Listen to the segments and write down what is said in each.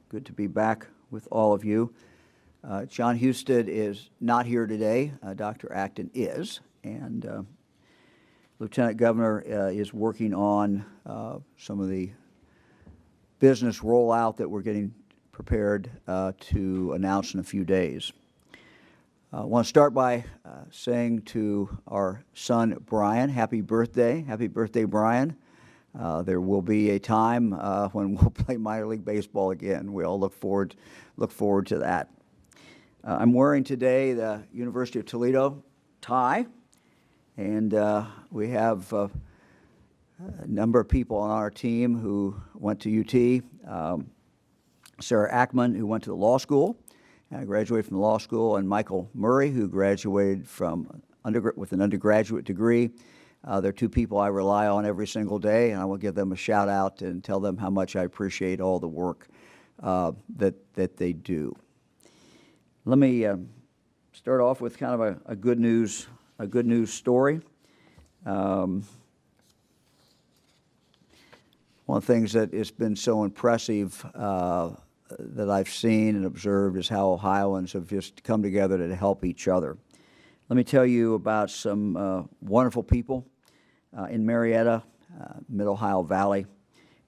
Good to be back with all of you. John Husted is not here today. Dr. Acton is, and Lieutenant Governor is working on some of the business rollout that we're getting prepared to announce in a few days. I want to start by saying to our son Brian, happy birthday. Happy birthday, Brian. There will be a time when we'll play minor league baseball again. We all look forward to that. I'm wearing today the University of Toledo tie, and we have a number of people on our team who went to UT. Sarah Acton, who went to the law school, graduated from the law school, and Michael Murray, who graduated from with an undergraduate degree. They're two people I rely on every single day, and I will give them a shout out and tell them how much I appreciate all the work that they do. Let me start off with kind of a good news story. One of the things that has been so impressive that I've seen and observed is how Ohioans have just come together to help each other. Let me tell you about some wonderful people in Marietta, Mid-Ohio Valley.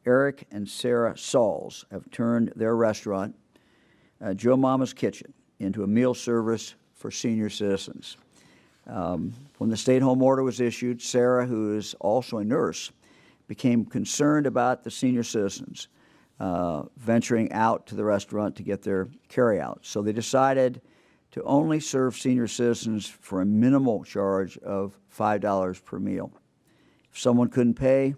Eric and Sarah Sauls have turned their restaurant, Joe Mama's Kitchen, into a meal service for senior citizens. When the stay-at-home order was issued, Sarah, who is also a nurse, became concerned about the senior citizens venturing out to the restaurant to get their carry-out. So they decided to only serve senior citizens for a minimal charge of $5 per meal. If someone couldn't pay,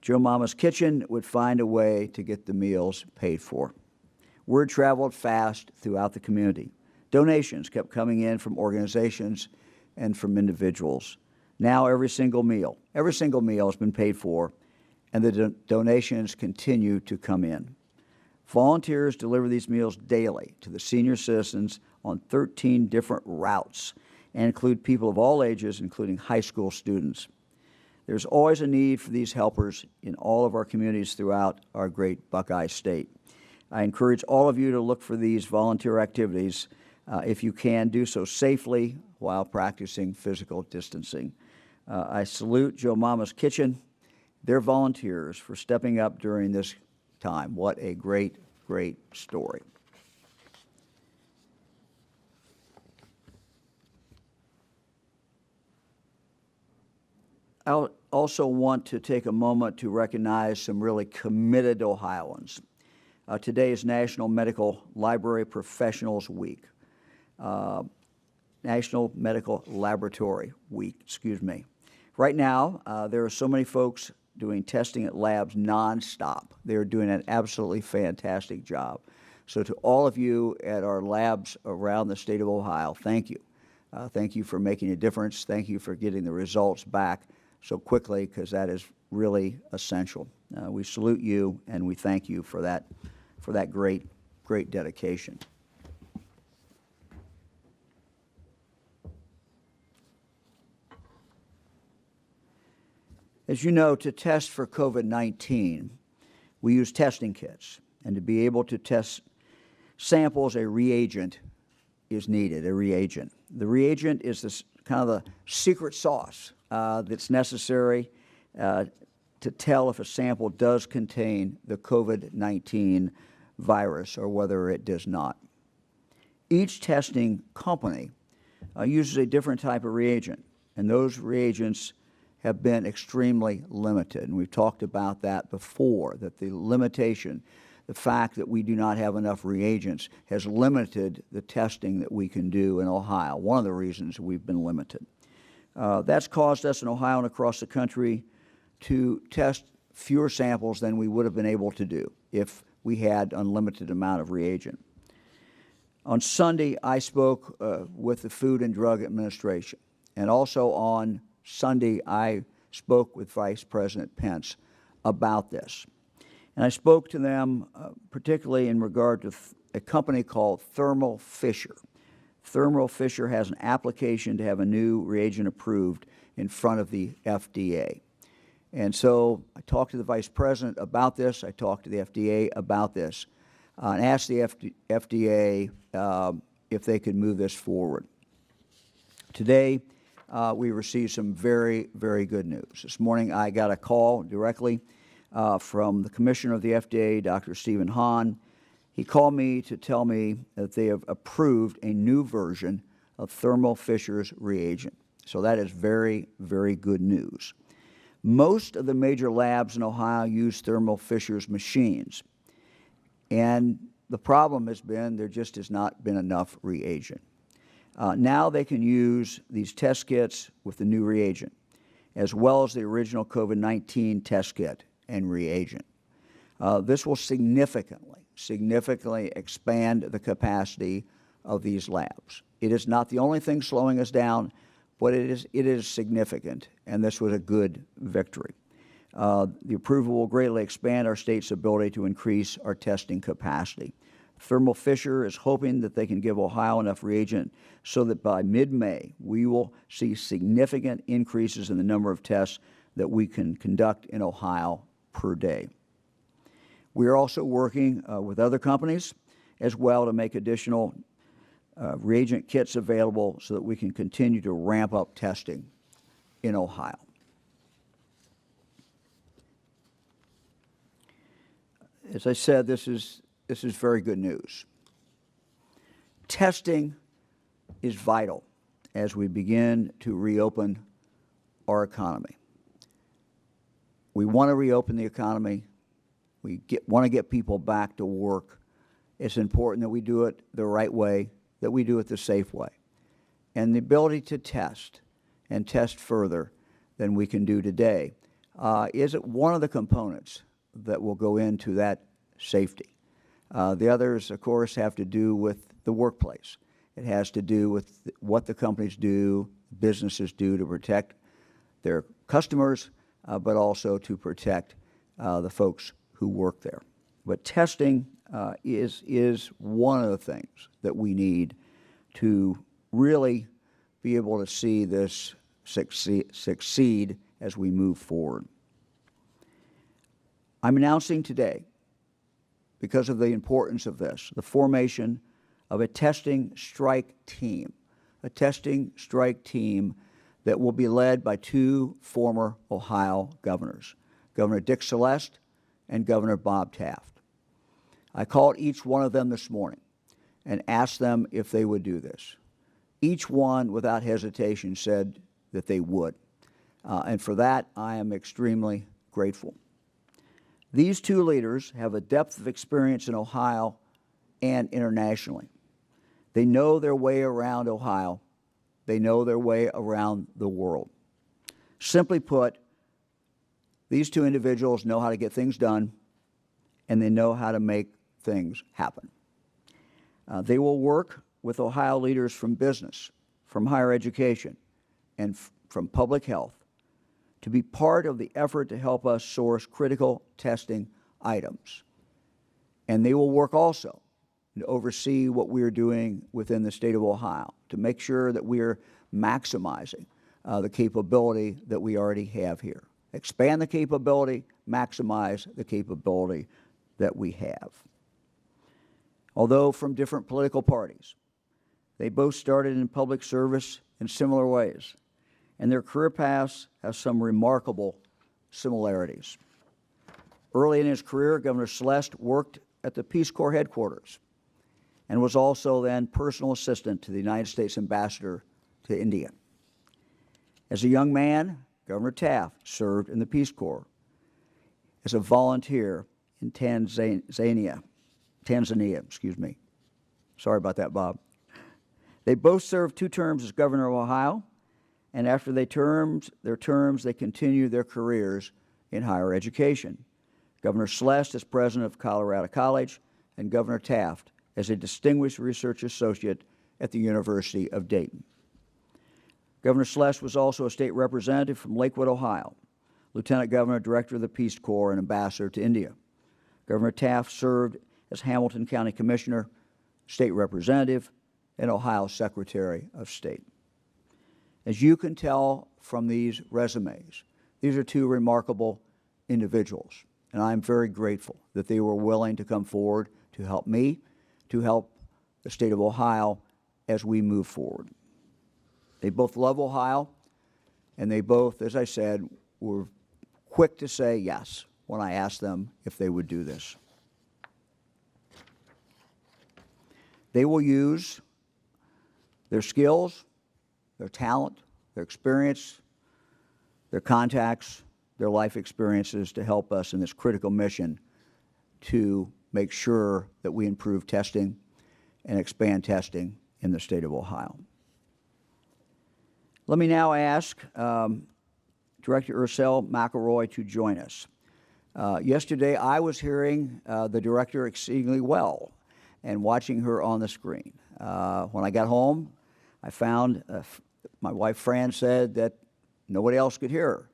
Joe Mama's Kitchen would find a way to get the meals paid for. Word traveled fast throughout the community. Donations kept coming in from organizations and from individuals. Now every single meal has been paid for, and the donations continue to come in. Volunteers deliver these meals daily to the senior citizens on 13 different routes and include people of all ages, including high school students. There's always a need for these helpers in all of our communities throughout our great Buckeye State. I encourage all of you to look for these volunteer activities if you can do so safely while practicing physical distancing. I salute Joe Mama's Kitchen, their volunteers, for stepping up during this time. What a great, great story. I also want to take a moment to recognize some really committed Ohioans. Today is National Medical Library Professionals Week. National Medical Laboratory Week, excuse me. Right now, there are so many folks doing testing at labs nonstop. They're doing an absolutely fantastic job. So to all of you at our labs around the state of Ohio, thank you. Thank you for making a difference. Thank you for getting the results back so quickly, because that is really essential. We salute you, and we thank you for that great, great dedication. As you know, to test for COVID-19, we use testing kits, and to be able to test samples, a reagent is needed, a reagent. The reagent is this kind of the secret sauce that's necessary to tell if a sample does contain the COVID-19 virus or whether it does not. Each testing company uses a different type of reagent, and those reagents have been extremely limited. And we've talked about that before, that the limitation, the fact that we do not have enough reagents, has limited the testing that we can do in Ohio. One of the reasons we've been limited. That's caused us in Ohio and across the country to test fewer samples than we would have been able to do if we had unlimited amount of reagent. On Sunday, I spoke with the Food and Drug Administration, and also on Sunday, I spoke with Vice President Pence about this. And I spoke to them particularly in regard to a company called Thermo Fisher. Thermo Fisher has an application to have a new reagent approved in front of the FDA. And so I talked to the Vice President about this. I talked to the FDA about this and asked the FDA if they could move this forward. Today, we received some very, very good news. This morning, I got a call directly from the Commissioner of the FDA, Dr. Stephen Hahn. He called me to tell me that they have approved a new version of Thermo Fisher's reagent. So that is very, very good news. Most of the major labs in Ohio use Thermo Fisher's machines. And the problem has been there just has not been enough reagent. Now they can use these test kits with the new reagent, as well as the original COVID-19 test kit and reagent. This will significantly expand the capacity of these labs. It is not the only thing slowing us down, but it is significant, and this was a good victory. The approval will greatly expand our state's ability to increase our testing capacity. Thermo Fisher is hoping that they can give Ohio enough reagent so that by mid-May, we will see significant increases in the number of tests that we can conduct in Ohio per day. We are also working with other companies as well to make additional reagent kits available so that we can continue to ramp up testing in Ohio. As I said, this is very good news. Testing is vital as we begin to reopen our economy. We want to reopen the economy. We want to get people back to work. It's important that we do it the right way, that we do it the safe way. And the ability to test and test further than we can do today is one of the components that will go into that safety. The others, of course, have to do with the workplace. It has to do with what the companies do, businesses do to protect their customers, but also to protect the folks who work there. But testing is one of the things that we need to really be able to see this succeed as we move forward. I'm announcing today, because of the importance of this, the formation of a testing strike team that will be led by two former Ohio governors, Governor Dick Celeste and Governor Bob Taft. I called each one of them this morning and asked them if they would do this. Each one, without hesitation, said that they would. And for that, I am extremely grateful. These two leaders have a depth of experience in Ohio and internationally. They know their way around Ohio. They know their way around the world. Simply put, these two individuals know how to get things done, and they know how to make things happen. They will work with Ohio leaders from business, from higher education, and from public health to be part of the effort to help us source critical testing items. And they will work also to oversee what we are doing within the state of Ohio to make sure that we are maximizing the capability that we already have here. Expand the capability, maximize the capability that we have. Although from different political parties, they both started in public service in similar ways, and their career paths have some remarkable similarities. Early in his career, Governor Celeste worked at the Peace Corps headquarters and was also then personal assistant to the United States ambassador to India. As a young man, Governor Taft served in the Peace Corps as a volunteer in Tanzania. Sorry about that, Bob. They both served 2 terms as governor of Ohio, and after their terms, they continued their careers in higher education. Governor Celeste as president of Colorado College, and Governor Taft as a distinguished research associate at the University of Dayton. Governor Celeste was also a state representative from Lakewood, Ohio, lieutenant governor, director of the Peace Corps, and ambassador to India. Governor Taft served as Hamilton County Commissioner, state representative, and Ohio Secretary of State. As you can tell from these resumes, These are two remarkable individuals, and I'm very grateful that they were willing to come forward to help me, to help the state of Ohio as we move forward. They both love Ohio, and they both, as I said, were quick to say yes when I asked them if they would do this. They will use their skills, their talent, their experience, their contacts, their life experiences to help us in this critical mission to make sure that we improve testing and expand testing in the state of Ohio. Let me now ask Director Ursel McElroy to join us. Yesterday, I was hearing the director exceedingly well and watching her on the screen. When I got home, I found my wife Fran said that nobody else could hear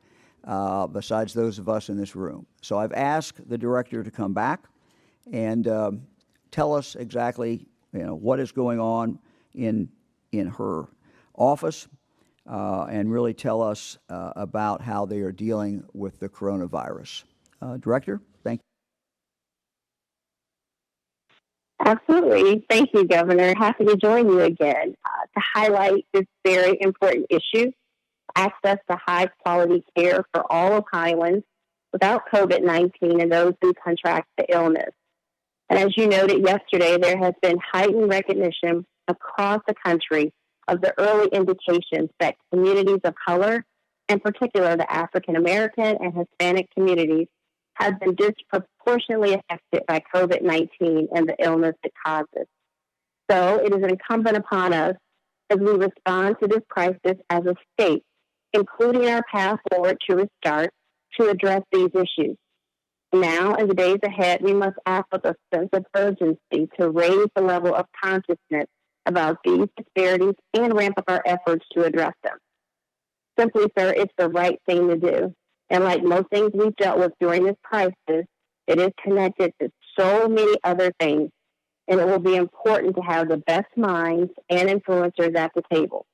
her besides those of us in this room. So I've asked the director to come back and tell us exactly what is going on in her office and really tell us about how they are dealing with the coronavirus. Director, thank you. Absolutely. Thank you, Governor. Happy to join you again to highlight this very important issue, access to high-quality care for all Ohioans without COVID-19 and those who contract the illness. And as you noted yesterday, there has been heightened recognition across the country of the early indications that communities of color, in particular the African American and Hispanic communities, have been disproportionately affected by COVID-19 and the illness it causes. So it is incumbent upon us as we respond to this crisis as a state, including our path forward to restart, to address these issues. Now, in the days ahead, we must act with a sense of urgency to raise the level of consciousness about these disparities and ramp up our efforts to address them. Simply, sir, it's the right thing to do. And like most things we've dealt with during this crisis, it is connected to so many other things, and it will be important to have the best minds and influencers at the table.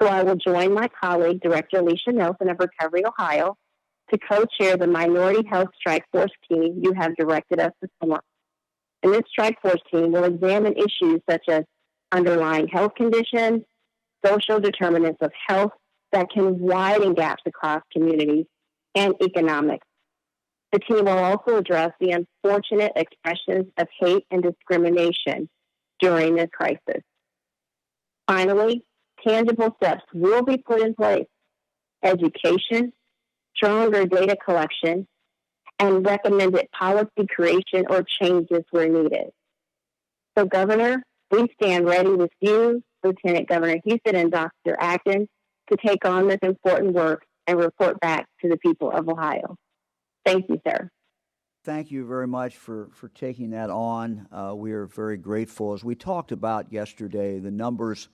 So I will join my colleague, Director Alicia Nelson of Recovery Ohio, to co-chair the Minority Health Strike Force team you have directed us to form. And this Strike Force team will examine issues such as underlying health conditions, social determinants of health that can widen gaps across communities, and economics. The team will also address the unfortunate expressions of hate and discrimination during this crisis. Finally, tangible steps will be put in place: education, stronger data collection, and recommended policy creation or changes where needed. So, Governor, we stand ready with you, Lieutenant Governor Houston, and Dr. Acton to take on this important work and report back to the people of Ohio. Thank you, sir. Thank you very much for taking that on. We are very grateful. As we talked about yesterday, the numbers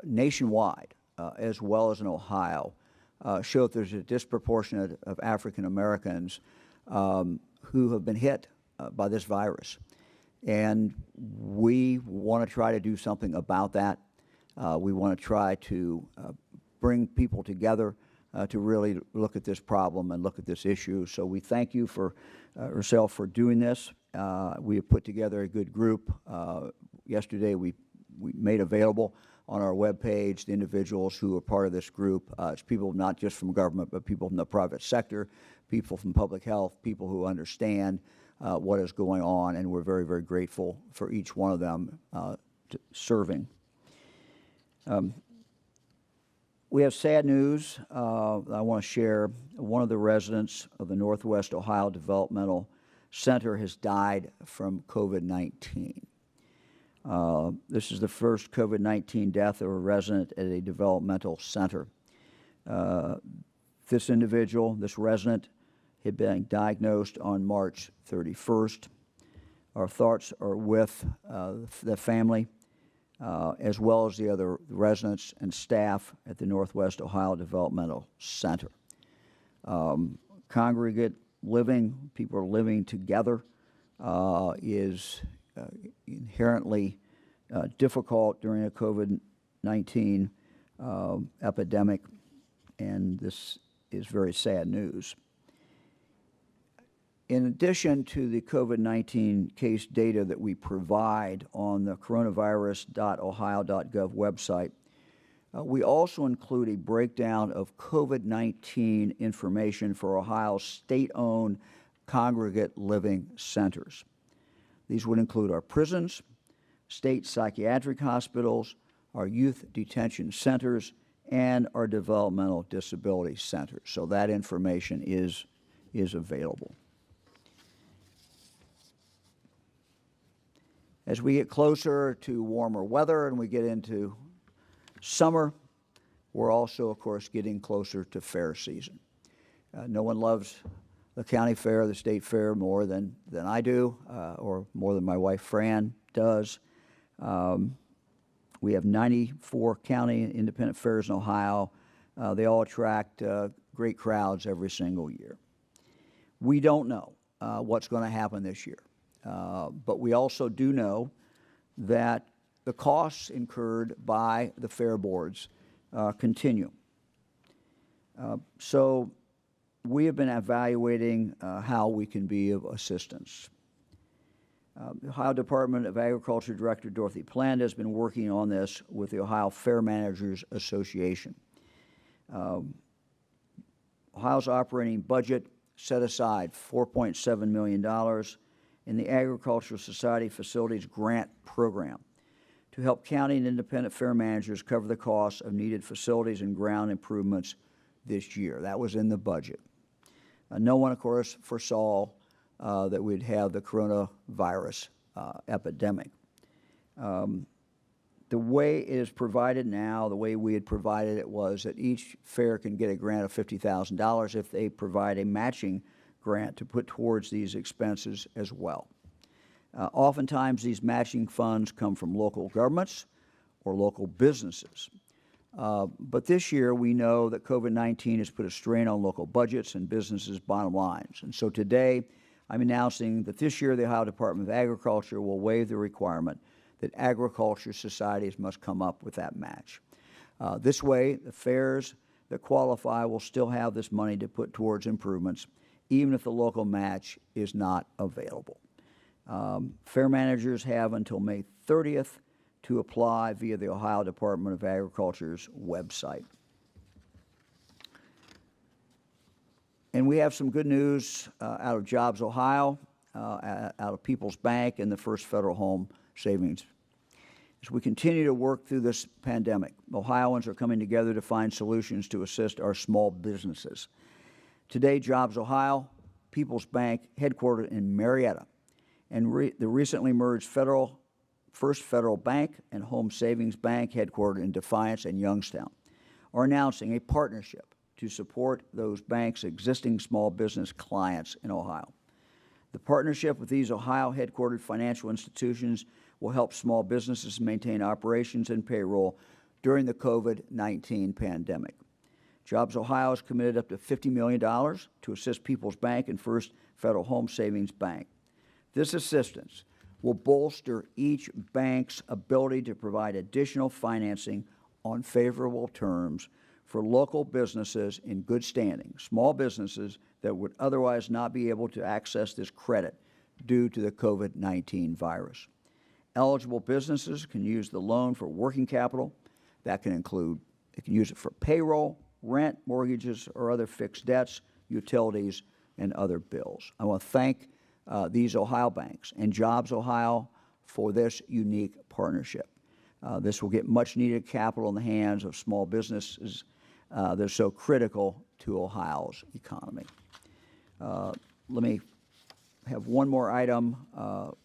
nationwide, as well as in Ohio, show that there's a disproportionate of African Americans who have been hit by this virus. And we want to try to do something about that. We want to try to bring people together to really look at this problem and look at this issue. So we thank you for Ursel for doing this. We have put together a good group. Yesterday we made available on our webpage the individuals who are part of this group. It's people not just from government, but people from the private sector, people from public health, people who understand what is going on, and we're very, very grateful for each one of them serving. We have sad news I want to share. One of the residents of the Northwest Ohio Developmental Center has died from COVID-19. This is the first COVID-19 death of a resident at a developmental center. This individual, this resident, had been diagnosed on March 31st. Our thoughts are with the family, as well as the other residents and staff at the Northwest Ohio Developmental Center. Congregate living, people are living together, is inherently difficult during a COVID-19 epidemic, and this is very sad news. In addition to the COVID-19 case data that we provide on the coronavirus.ohio.gov website, we also include a breakdown of COVID-19 information for Ohio's state-owned congregate living centers. These would include our prisons, state psychiatric hospitals, our youth detention centers, and our developmental disability centers. So that information is available. As we get closer to warmer weather and we get into summer, we're also, of course, getting closer to fair season. No one loves the county fair, the state fair more than I do, or more than my wife Fran does. We have 94 county independent fairs in Ohio. They all attract great crowds every single year. We don't know what's going to happen this year. But we also do know that the costs incurred by the fair boards continue. So we have been evaluating how we can be of assistance. The Ohio Department of Agriculture Director Dorothy Pland has been working on this with the Ohio Fair Managers Association. Ohio's operating budget set aside $4.7 million in the Agricultural Society Facilities Grant Program to help county and independent fair managers cover the costs of needed facilities and ground improvements this year. That was in the budget. No one, of course, foresaw that we'd have the coronavirus epidemic. The way it is provided now, the way we had provided it was that each fair can get a grant of $50,000 if they provide a matching grant to put towards these expenses as well. Oftentimes, these matching funds come from local governments or local businesses. But this year, we know that COVID-19 has put a strain on local budgets and businesses' bottom lines. And so today, I'm announcing that this year, the Ohio Department of Agriculture will waive the requirement that agriculture societies must come up with that match. This way, the fairs that qualify will still have this money to put towards improvements, even if the local match is not available. Fair managers have until May 30th to apply via the Ohio Department of Agriculture's website. And we have some good news out of Jobs Ohio, out of People's Bank, and the First Federal Home Savings. As we continue to work through this pandemic, Ohioans are coming together to find solutions to assist our small businesses. Today, Jobs Ohio, People's Bank, headquartered in Marietta, and the recently merged First Federal Bank and Home Savings Bank, headquartered in Defiance and Youngstown, are announcing a partnership to support those banks' existing small business clients in Ohio. The partnership with these Ohio-headquartered financial institutions will help small businesses maintain operations and payroll during the COVID-19 pandemic. Jobs Ohio has committed up to $50 million to assist People's Bank and First Federal Home Savings Bank. This assistance will bolster each bank's ability to provide additional financing on favorable terms for local businesses in good standing, small businesses that would otherwise not be able to access this credit due to the COVID-19 virus. Eligible businesses can use the loan for working capital. That can include, they can use it for payroll, rent, mortgages, or other fixed debts, utilities, and other bills. I want to thank these Ohio banks and Jobs Ohio for this unique partnership. This will get much needed capital in the hands of small businesses that are so critical to Ohio's economy. Let me have one more item.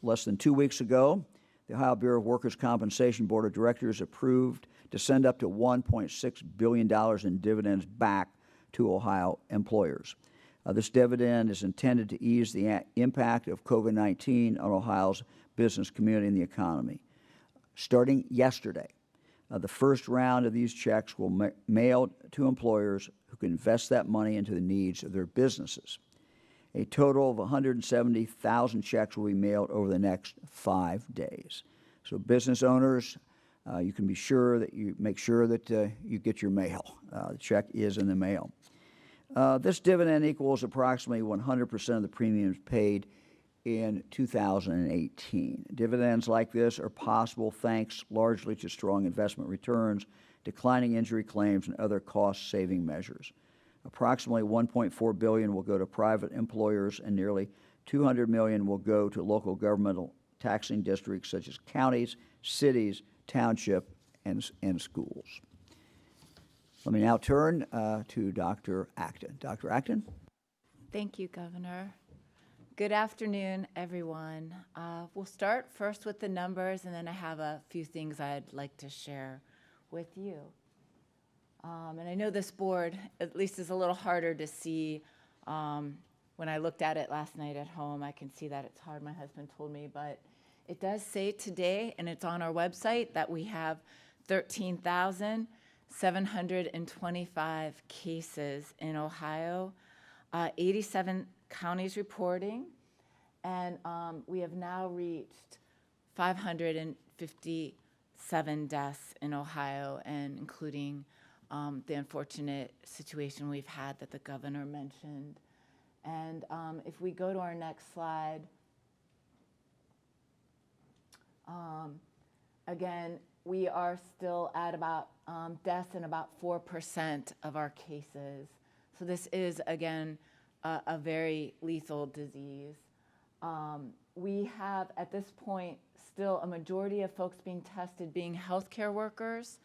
Less than 2 weeks ago, the Ohio Bureau of Workers' Compensation Board of Directors approved to send up to $1.6 billion in dividends back to Ohio employers. This dividend is intended to ease the impact of COVID-19 on Ohio's business community and the economy. Starting yesterday, the first round of these checks will be mailed to employers who can invest that money into the needs of their businesses. A total of 170,000 checks will be mailed over the next 5 days. So business owners, you can be sure that you make sure that you get your mail. The check is in the mail. This dividend equals approximately 100% of the premiums paid in 2018. Dividends like this are possible thanks largely to strong investment returns, declining injury claims, and other cost-saving measures. Approximately $1.4 billion will go to private employers, and nearly $200 million will go to local governmental taxing districts such as counties, cities, township, and schools. Let me now turn to Dr. Acton. Dr. Acton? Thank you, Governor. Good afternoon, everyone. We'll start first with the numbers, and then I have a few things I'd like to share with you. And I know this board, at least, is a little harder to see. When I looked at it last night at home, I can see that it's hard, my husband told me, but it does say today, and it's on our website, that we have 13,725 cases in Ohio, 87 counties reporting, and we have now reached 557 deaths in Ohio, and including the unfortunate situation we've had that the governor mentioned. And if we go to our next slide, again, we are still at about deaths in about 4% of our cases. So this is, again, a very lethal disease. We have, at this point, still a majority of folks being tested being healthcare workers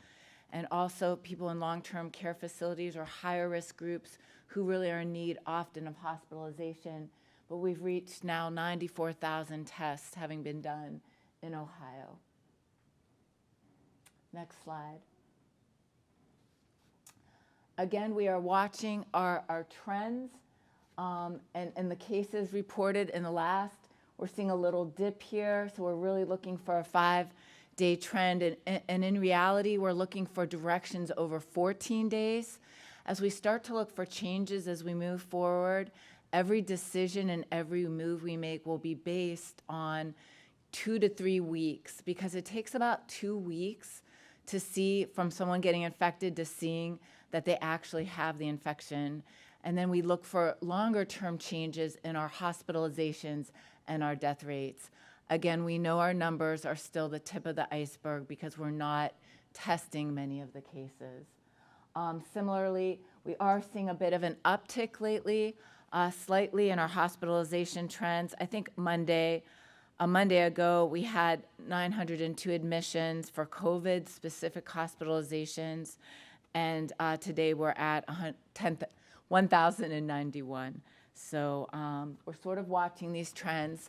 and also people in long-term care facilities or higher risk groups who really are in need often of hospitalization. But we've reached now 94,000 tests having been done in Ohio. Next slide. Again, we are watching our trends and the cases reported in the last. We're seeing a little dip here, so we're really looking for a 5-day trend. And in reality, we're looking for directions over 14 days. As we start to look for changes as we move forward, every decision and every move we make will be based on 2 to 3 weeks, because it takes about 2 weeks to see from someone getting infected to seeing that they actually have the infection. And then we look for longer term changes in our hospitalizations and our death rates. Again, we know our numbers are still the tip of the iceberg because we're not testing many of the cases. Similarly, we are seeing a bit of an uptick lately, slightly in our hospitalization trends. I think a Monday ago, we had 902 admissions for COVID-specific hospitalizations, and today we're at 1,091. So we're sort of watching these trends.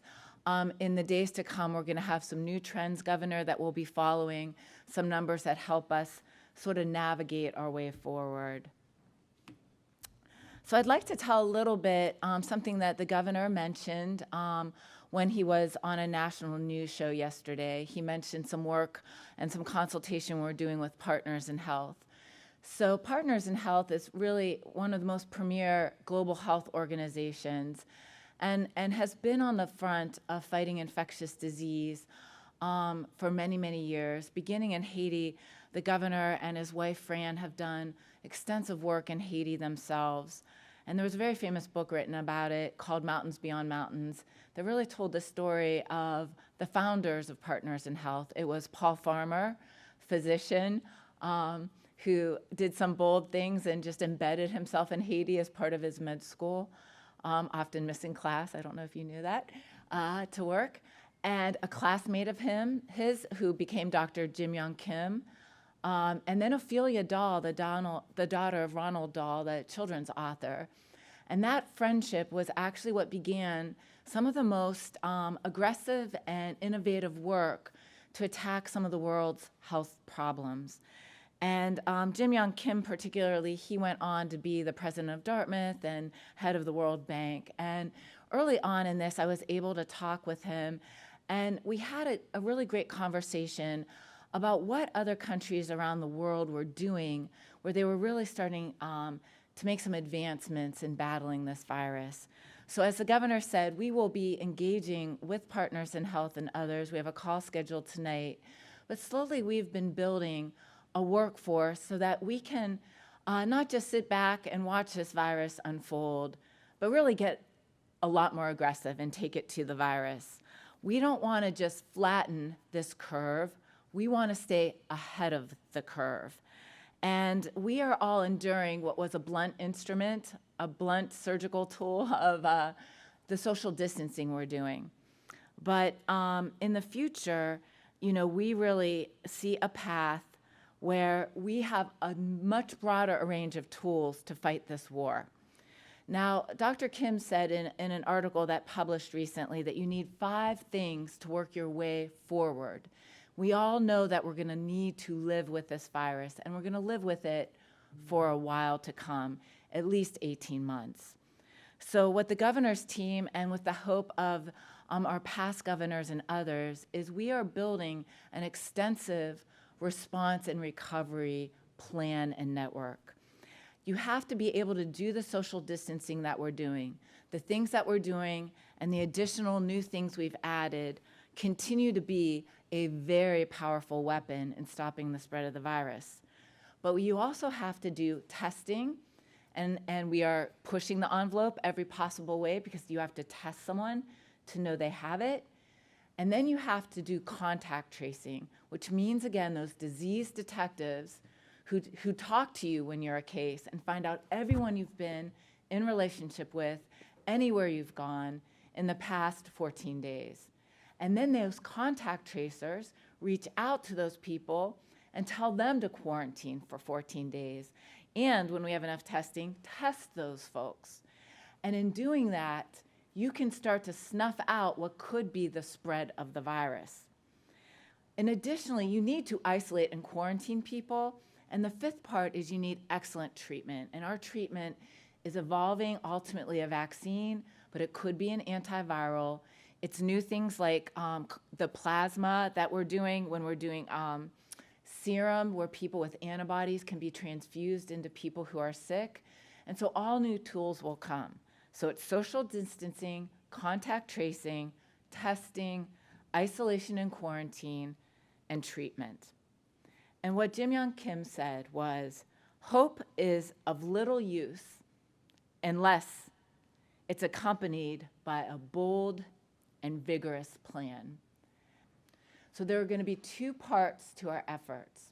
In the days to come, we're going to have some new trends, Governor, that we'll be following, some numbers that help us sort of navigate our way forward. So I'd like to tell a little bit something that the governor mentioned when he was on a national news show yesterday. He mentioned some work and some consultation we're doing with Partners in Health. So Partners in Health is really one of the most premier global health organizations and has been on the front of fighting infectious disease for many, many years. Beginning in Haiti, the governor and his wife, Fran, have done extensive work in Haiti themselves. And there was a very famous book written about it called Mountains Beyond Mountains that really told the story of the founders of Partners in Health. It was Paul Farmer, physician, who did some bold things and just embedded himself in Haiti as part of his med school, often missing class, I don't know if you knew that, to work. And a classmate of his who became Dr. Jim Young Kim, and then Ophelia Dahl, the daughter of Ronald Dahl, the children's author. And that friendship was actually what began some of the most aggressive and innovative work to attack some of the world's health problems. And Jim Young Kim particularly, he went on to be the president of Dartmouth and head of the World Bank. And early on in this, I was able to talk with him, and we had a really great conversation about what other countries around the world were doing, where they were really starting to make some advancements in battling this virus. So as the governor said, we will be engaging with Partners in Health and others. We have a call scheduled tonight. But slowly we've been building a workforce so that we can not just sit back and watch this virus unfold, but really get a lot more aggressive and take it to the virus. We don't want to just flatten this curve. We want to stay ahead of the curve. And we are all enduring what was a blunt instrument, a blunt surgical tool of the social distancing we're doing. But in the future, we really see a path where we have a much broader range of tools to fight this war. Now, Dr. Kim said in an article that published recently that you need 5 things to work your way forward. We all know that we're going to need to live with this virus, and we're going to live with it for a while to come, at least 18 months. So what the governor's team, and with the hope of our past governors and others, is we are building an extensive response and recovery plan and network. You have to be able to do the social distancing that we're doing. The things that we're doing and the additional new things we've added continue to be a very powerful weapon in stopping the spread of the virus. But you also have to do testing, and we are pushing the envelope every possible way because you have to test someone to know they have it. And then you have to do contact tracing, which means, again, those disease detectives who talk to you when you're a case and find out everyone you've been in relationship with, anywhere you've gone in the past 14 days. And then those contact tracers reach out to those people and tell them to quarantine for 14 days. And when we have enough testing, test those folks. And in doing that, you can start to snuff out what could be the spread of the virus. And additionally, you need to isolate and quarantine people. And the 5th part is you need excellent treatment. And our treatment is evolving ultimately a vaccine, but it could be an antiviral. It's new things like the plasma that we're doing when we're doing serum, where people with antibodies can be transfused into people who are sick. And so all new tools will come. So it's social distancing, contact tracing, testing, isolation and quarantine, and treatment. And what Jim Young Kim said was, hope is of little use unless it's accompanied by a bold and vigorous plan. So there are going to be 2 parts to our efforts.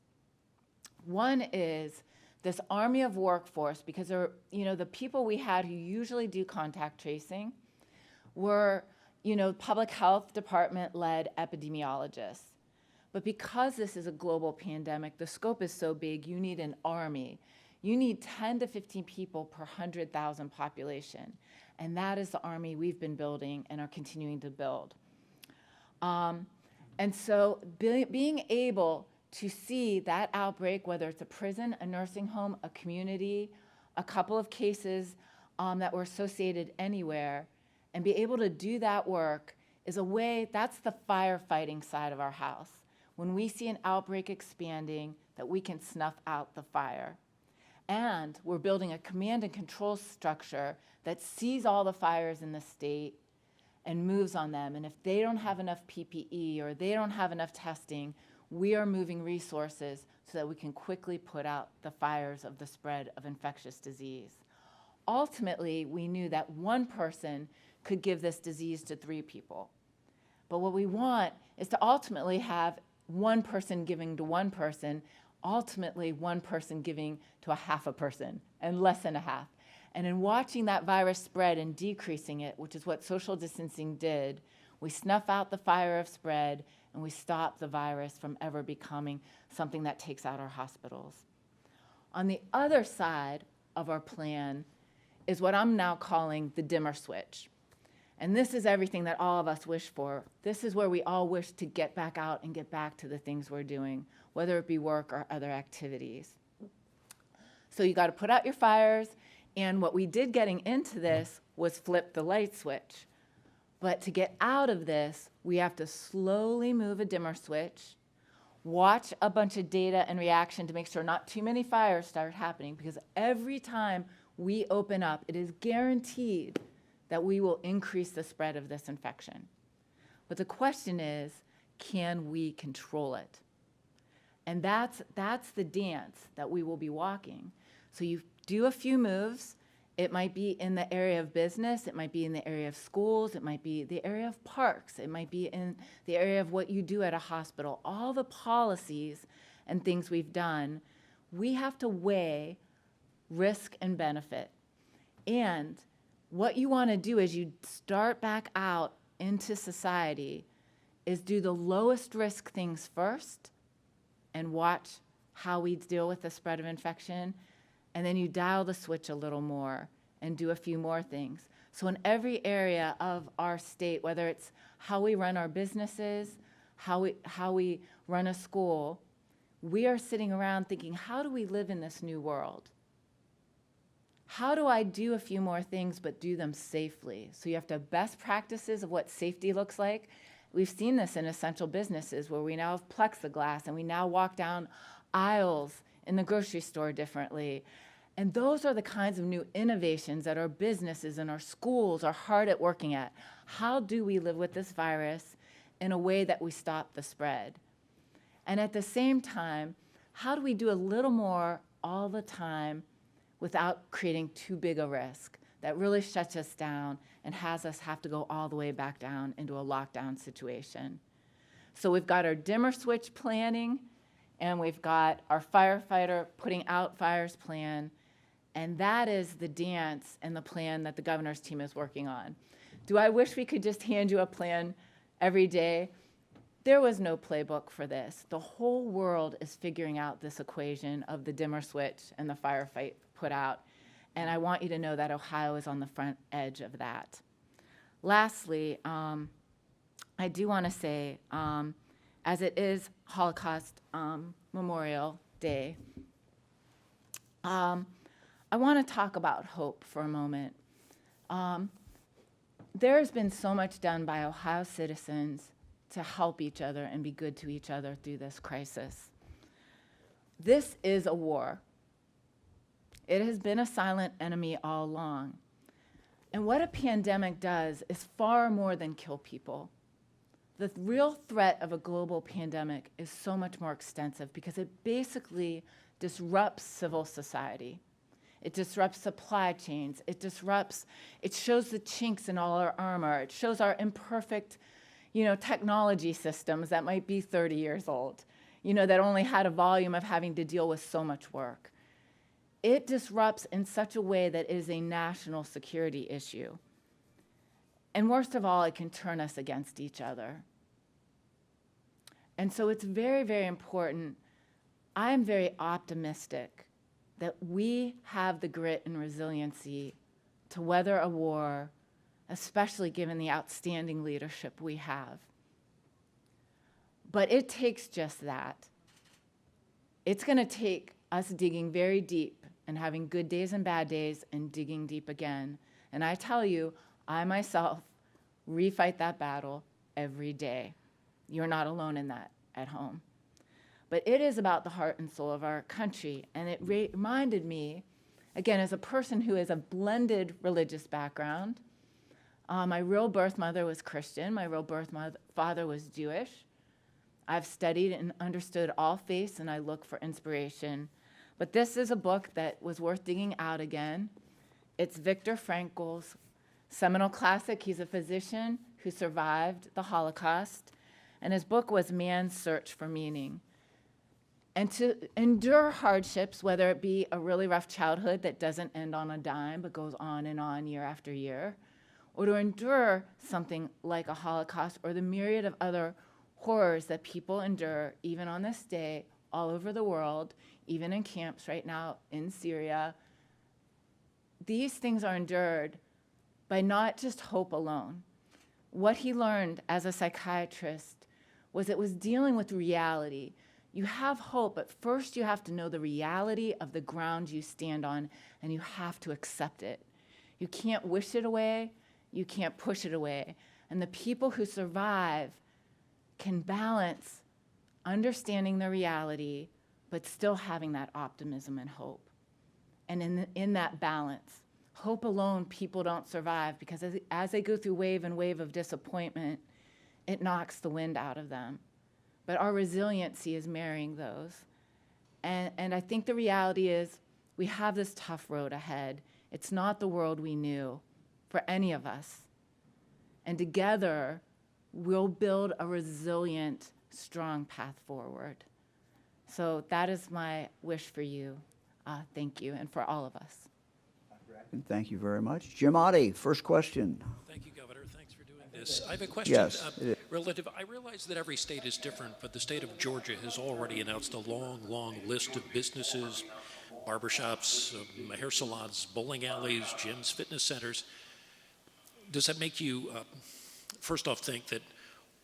One is this army of workforce, because the people we had who usually do contact tracing were, public health department-led epidemiologists. But because this is a global pandemic, the scope is so big, you need an army. You need 10 to 15 people per 100,000 population. And that is the army we've been building and are continuing to build. And so being able to see that outbreak, whether it's a prison, a nursing home, a community, a couple of cases that were associated anywhere, and be able to do that work is a way, that's the firefighting side of our house. When we see an outbreak expanding, that we can snuff out the fire. And we're building a command and control structure that sees all the fires in the state and moves on them. And if they don't have enough PPE or they don't have enough testing, we are moving resources so that we can quickly put out the fires of the spread of infectious disease. Ultimately, we knew that one person could give this disease to 3 people. But what we want is to ultimately have one person giving to one person, ultimately one person giving to a half a person, and less than a half. And in watching that virus spread and decreasing it, which is what social distancing did, we snuff out the fire of spread and we stop the virus from ever becoming something that takes out our hospitals. On the other side of our plan is what I'm now calling the dimmer switch. And this is everything that all of us wish for. This is where we all wish to get back out and get back to the things we're doing, whether it be work or other activities. So you got to put out your fires, and what we did getting into this was flip the light switch. But to get out of this, we have to slowly move a dimmer switch, watch a bunch of data and reaction to make sure not too many fires start happening, because every time we open up, it is guaranteed that we will increase the spread of this infection. But the question is, can we control it? And that's the dance that we will be walking. So you do a few moves. It might be in the area of business. It might be in the area of schools. It might be the area of parks. It might be in the area of what you do at a hospital. All the policies and things we've done, we have to weigh risk and benefit. And what you want to do as you start back out into society is do the lowest risk things first and watch how we deal with the spread of infection. And then you dial the switch a little more and do a few more things. So in every area of our state, whether it's how we run our businesses, how we run a school, we are sitting around thinking, how do we live in this new world? How do I do a few more things but do them safely? So you have to have best practices of what safety looks like. We've seen this in essential businesses where we now have plexiglass and we now walk down aisles in the grocery store differently. And those are the kinds of new innovations that our businesses and our schools are hard at working at. How do we live with this virus in a way that we stop the spread? And at the same time, how do we do a little more all the time without creating too big a risk that really shuts us down and has us have to go all the way back down into a lockdown situation? So we've got our dimmer switch planning, and we've got our firefighter putting out fires plan, and that is the dance and the plan that the governor's team is working on. Do I wish we could just hand you a plan every day? There was no playbook for this. The whole world is figuring out this equation of the dimmer switch and the firefight put out, and I want you to know that Ohio is on the front edge of that. Lastly, I do want to say, as it is Holocaust Memorial Day, I want to talk about hope for a moment. There has been so much done by Ohio citizens to help each other and be good to each other through this crisis. This is a war. It has been a silent enemy all along. And what a pandemic does is far more than kill people. The real threat of a global pandemic is so much more extensive because it basically disrupts civil society. It disrupts supply chains. It shows the chinks in all our armor. It shows our imperfect, technology systems that might be 30 years old, that only had a volume of having to deal with so much work. It disrupts in such a way that it is a national security issue. And worst of all, it can turn us against each other. And so it's very, very important. I'm very optimistic that we have the grit and resiliency to weather a war, especially given the outstanding leadership we have. But it takes just that. It's going to take us digging very deep and having good days and bad days and digging deep again. And I tell you, I myself refight that battle every day. You're not alone in that at home. But it is about the heart and soul of our country. And it reminded me, again, as a person who has a blended religious background, my real birth mother was Christian. My real birth father was Jewish. I've studied and understood all faiths, and I look for inspiration. But this is a book that was worth digging out again. It's Viktor Frankl's seminal classic. He's a physician who survived the Holocaust, and his book was Man's Search for Meaning. And to endure hardships, whether it be a really rough childhood that doesn't end on a dime but goes on and on year after year, or to endure something like a Holocaust or the myriad of other horrors that people endure even on this day all over the world, even in camps right now in Syria, these things are endured by not just hope alone. What he learned as a psychiatrist was it was dealing with reality. You have hope, but first you have to know the reality of the ground you stand on, and you have to accept it. You can't wish it away. You can't push it away. And the people who survive can balance understanding the reality, but still having that optimism and hope. And in that balance, hope alone, people don't survive because as they go through wave and wave of disappointment, it knocks the wind out of them. But our resiliency is marrying those. And I think the reality is We have this tough road ahead. It's not the world we knew for any of us. And together, we'll build a resilient, strong path forward. So that is my wish for you. Thank you, and for all of us. And thank you very much. Jim Oddie, first question. Thank you, Governor. Thanks for doing this. I have a question. Yes. Relative, I realize that every state is different, but the state of Georgia has already announced a long, long list of businesses, barbershops, hair salons, bowling alleys, gyms, fitness centers. Does that make you, first off, think that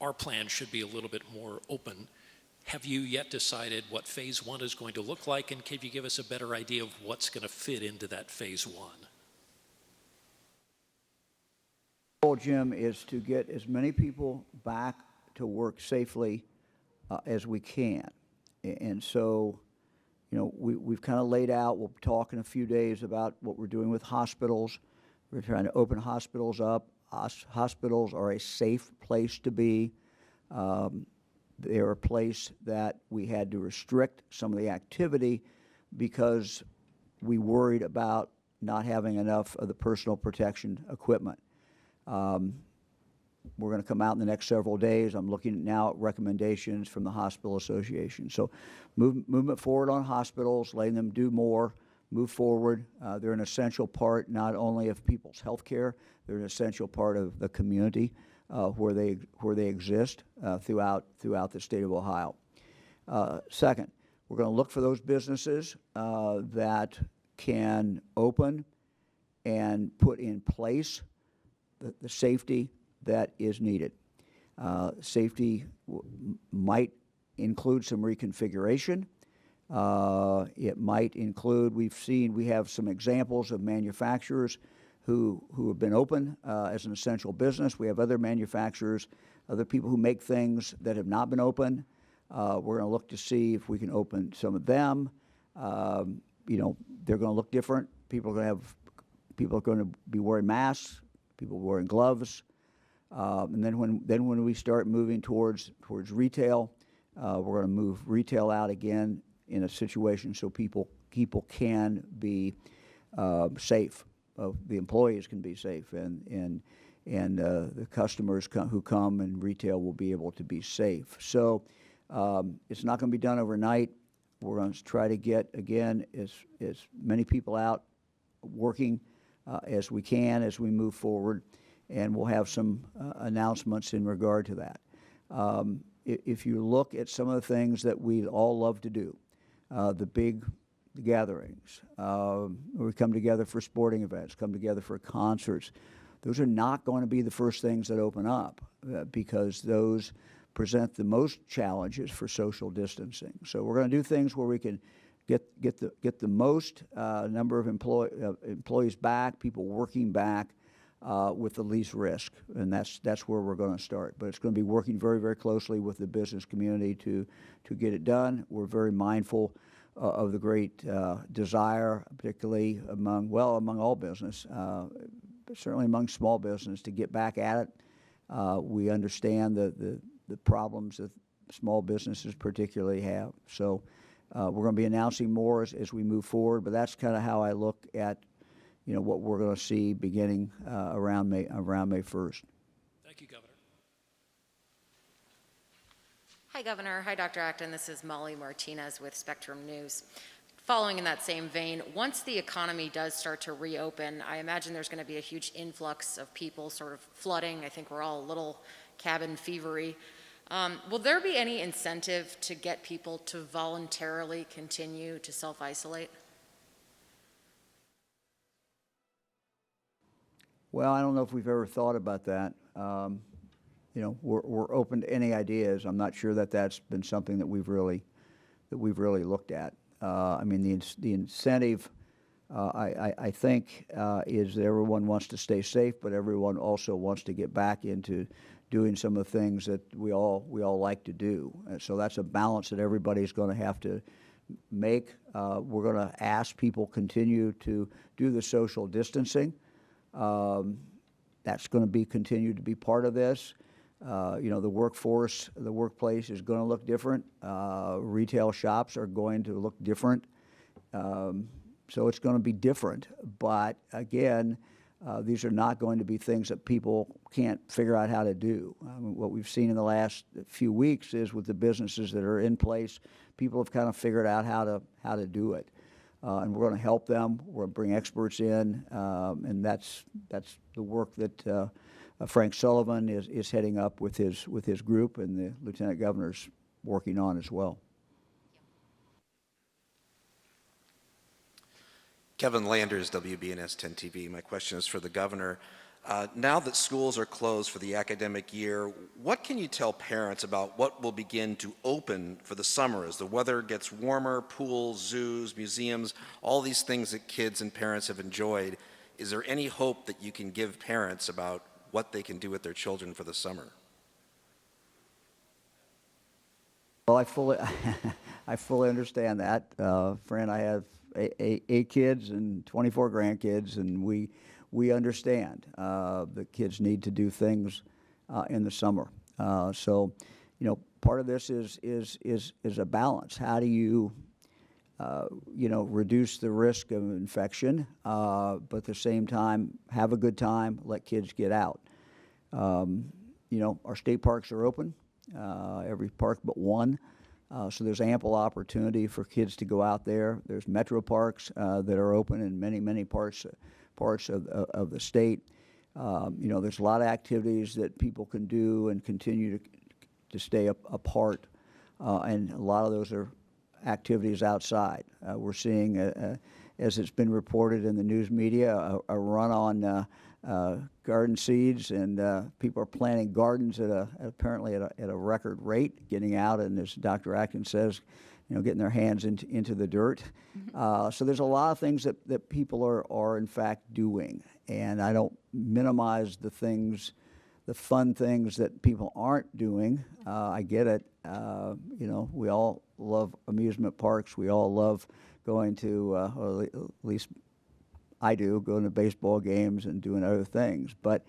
our plan should be a little bit more open? Have you yet decided what phase one is going to look like, and can you give us a better idea of what's going to fit into that phase one? The goal, Jim, is to get as many people back to work safely as we can. And so, you know, we've kind of laid out, we'll talk in a few days about what we're doing with hospitals. We're trying to open hospitals up. Hospitals are a safe place to be. They're a place that we had to restrict some of the activity because we worried about not having enough of the personal protection equipment. We're going to come out in the next several days. I'm looking now at recommendations from the Hospital Association. So movement forward on hospitals, letting them do more, move forward. They're an essential part not only of people's health care, they're an essential part of the community where they exist throughout the state of Ohio. Second, we're going to look for those businesses that can open and put in place the safety that is needed. Safety might include some reconfiguration. It might include, we have some examples of manufacturers who have been open as an essential business. We have other manufacturers, other people who make things that have not been open. We're going to look to see if we can open some of them. You know, they're going to look different. People are going to be wearing masks. People wearing gloves. And then when we start moving towards retail, we're going to move retail out again in a situation so people can be safe. The employees can be safe, and the customers who come and retail will be able to be safe. So it's not going to be done overnight. We're going to try to get, again, as many people out working as we can as we move forward, and we'll have some announcements in regard to that. If you look at some of the things that we all love to do, the big gatherings, we come together for sporting events, come together for concerts, those are not going to be the first things that open up because those present the most challenges for social distancing. So we're going to do things where we can get the most number of employees back, people working back with the least risk, and that's where we're going to start. But it's going to be working very, very closely with the business community to get it done. We're very mindful of the great desire, particularly among all business, but certainly among small business, to get back at it. We understand the problems that small businesses particularly have. So we're going to be announcing more as we move forward, but that's kind of how I look at, you know, what we're going to see beginning around May 1st. Thank you, Governor. Hi, Governor. Hi, Dr. Acton. This is Molly Martinez with Spectrum News. Following in that same vein, once the economy does start to reopen, I imagine there's going to be a huge influx of people sort of flooding. I think we're all a little cabin fevery. Will there be any incentive to get people to voluntarily continue to self-isolate? Well, I don't know if we've ever thought about that. You know, we're open to any ideas. I'm not sure that that's been something that we've really looked at. I mean, the incentive, I think, is that everyone wants to stay safe, but everyone also wants to get back into doing some of the things that we all like to do. And so that's a balance that everybody's going to have to make. We're going to ask people continue to do the social distancing. That's going to continue to be part of this. You know, the workplace is going to look different. Retail shops are going to look different. So it's going to be different. But again, these are not going to be things that people can't figure out how to do. What we've seen in the last few weeks is with the businesses that are in place, people have kind of figured out how to do it. And we're going to help them. We're going to bring experts in, and that's the work that Frank Sullivan is heading up with his group, and the Lieutenant Governor's working on as well. Kevin Landers, WBNS 10 TV. My question is for the governor. Now that schools are closed for the academic year, what can you tell parents about what will begin to open for the summer as the weather gets warmer, pools, zoos, museums, all these things that kids and parents have enjoyed? Is there any hope that you can give parents about what they can do with their children for the summer? Well, I fully understand that. Fran, I have eight kids and 24 grandkids, and we understand that kids need to do things in the summer. So, part of this is a balance. How do you, reduce the risk of infection, but at the same time have a good time, let kids get out. Our state parks are open, every park but one. So there's ample opportunity for kids to go out there. There's metro parks that are open in many parts of the state. There's a lot of activities that people can do and continue to stay apart, and a lot of those are activities outside. We're seeing, as it's been reported in the news media, a run on garden seeds, and people are planting gardens apparently at a record rate, getting out, and as Dr. Acton says, getting their hands into the dirt. So there's a lot of things that people are in fact doing, and I don't minimize the fun things that people aren't doing. I get it. We all love amusement parks. We all love going to, or at least I do, going to baseball games and doing other things. But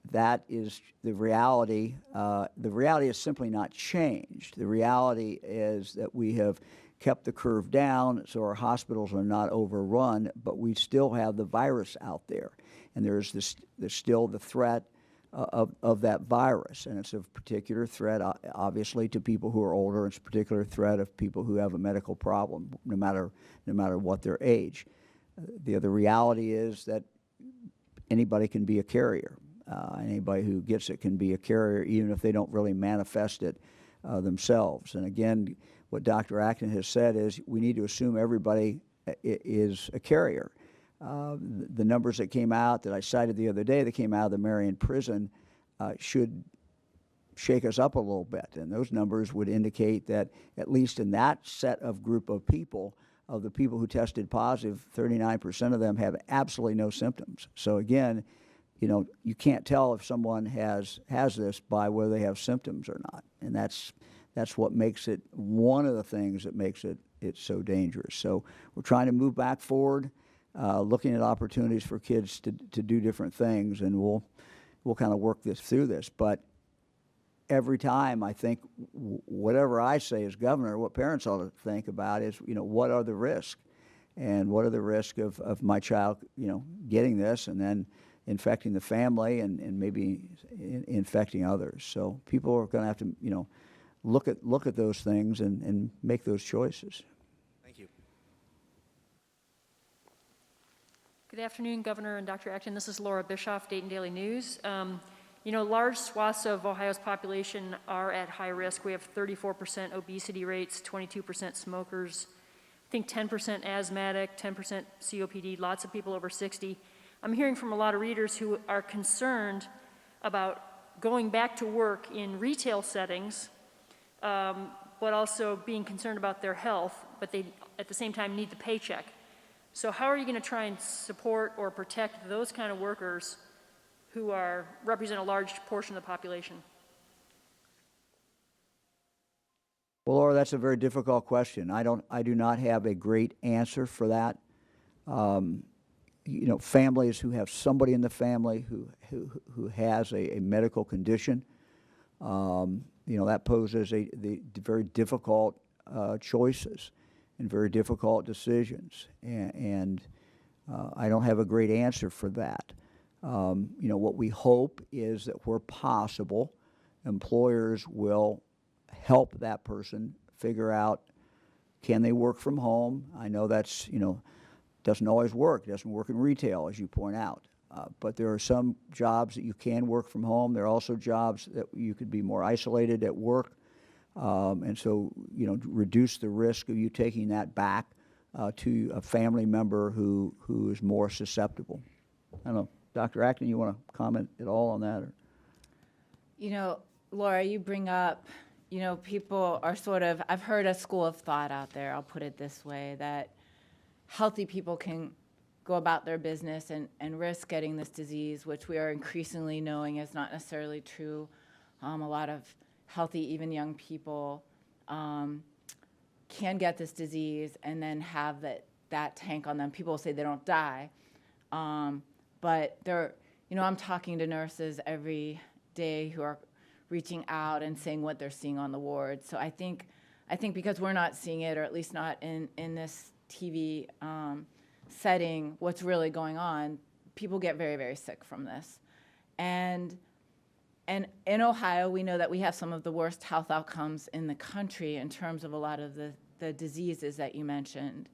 that is the reality. The reality has simply not changed. The reality is that we have kept the curve down so our hospitals are not overrun, but we still have the virus out there. And there's still the threat of that virus. And it's a particular threat, obviously, to people who are older. It's a particular threat of people who have a medical problem, no matter what their age. The other reality is that anybody can be a carrier. Anybody who gets it can be a carrier, even if they don't really manifest it themselves. And again, what Dr. Acton has said is we need to assume everybody is a carrier. The numbers that came out that I cited the other day that came out of the Marion prison should shake us up a little bit. And those numbers would indicate that at least in that set of group of people, of the people who tested positive, 39% of them have absolutely no symptoms. So again, you can't tell if someone has this by whether they have symptoms or not. And that's what makes it one of the things that makes it so dangerous. So we're trying to move back forward, looking at opportunities for kids to do different things, and we'll kind of work through this. But every time I think whatever I say as governor, what parents ought to think about is, what are the risks? And what are the risks of my child, getting this and then infecting the family and maybe infecting others. So people are going to have to, look at those things and make those choices. Thank you. Good afternoon, Governor and Dr. Acton. This is Laura Bischoff, Dayton Daily News. Large swaths of Ohio's population are at high risk. We have 34% obesity rates, 22% smokers, I think 10% asthmatic, 10% COPD, lots of people over 60. I'm hearing from a lot of readers who are concerned about going back to work in retail settings, but also being concerned about their health, but they, at the same time, need the paycheck. So how are you going to try and support or protect those kind of workers who represent a large portion of the population? Well, Laura, that's a very difficult question. I do not have a great answer for that. Families who have somebody in the family who has a medical condition, that poses the very difficult choices. and very difficult decisions. I don't have a great answer for that. You know, what we hope is that where possible, employers will help that person figure out, can they work from home? I know that's, you know, doesn't always work. It doesn't work in retail, as you point out. But there are some jobs that you can work from home. There are also jobs that you could be more isolated at work. And so, you know, reduce the risk of you taking that back to a family member who is more susceptible. I don't know, Dr. Acton, you want to comment at all on that? Or? You know, Laura, you bring up, you know, people are sort of, I've heard a school of thought out there, I'll put it this way, that healthy people can go about their business and risk getting this disease, which we are increasingly knowing is not necessarily true. A lot of healthy, even young people can get this disease and then have that tank on them. People say they don't die, but they're, you know, I'm talking to nurses every day who are reaching out and saying what they're seeing on the ward. So I think because we're not seeing it, or at least not in this TV setting, what's really going on, people get very, very sick from this. And in Ohio, we know that we have some of the worst health outcomes in the country in terms of a lot of the diseases that you mentioned.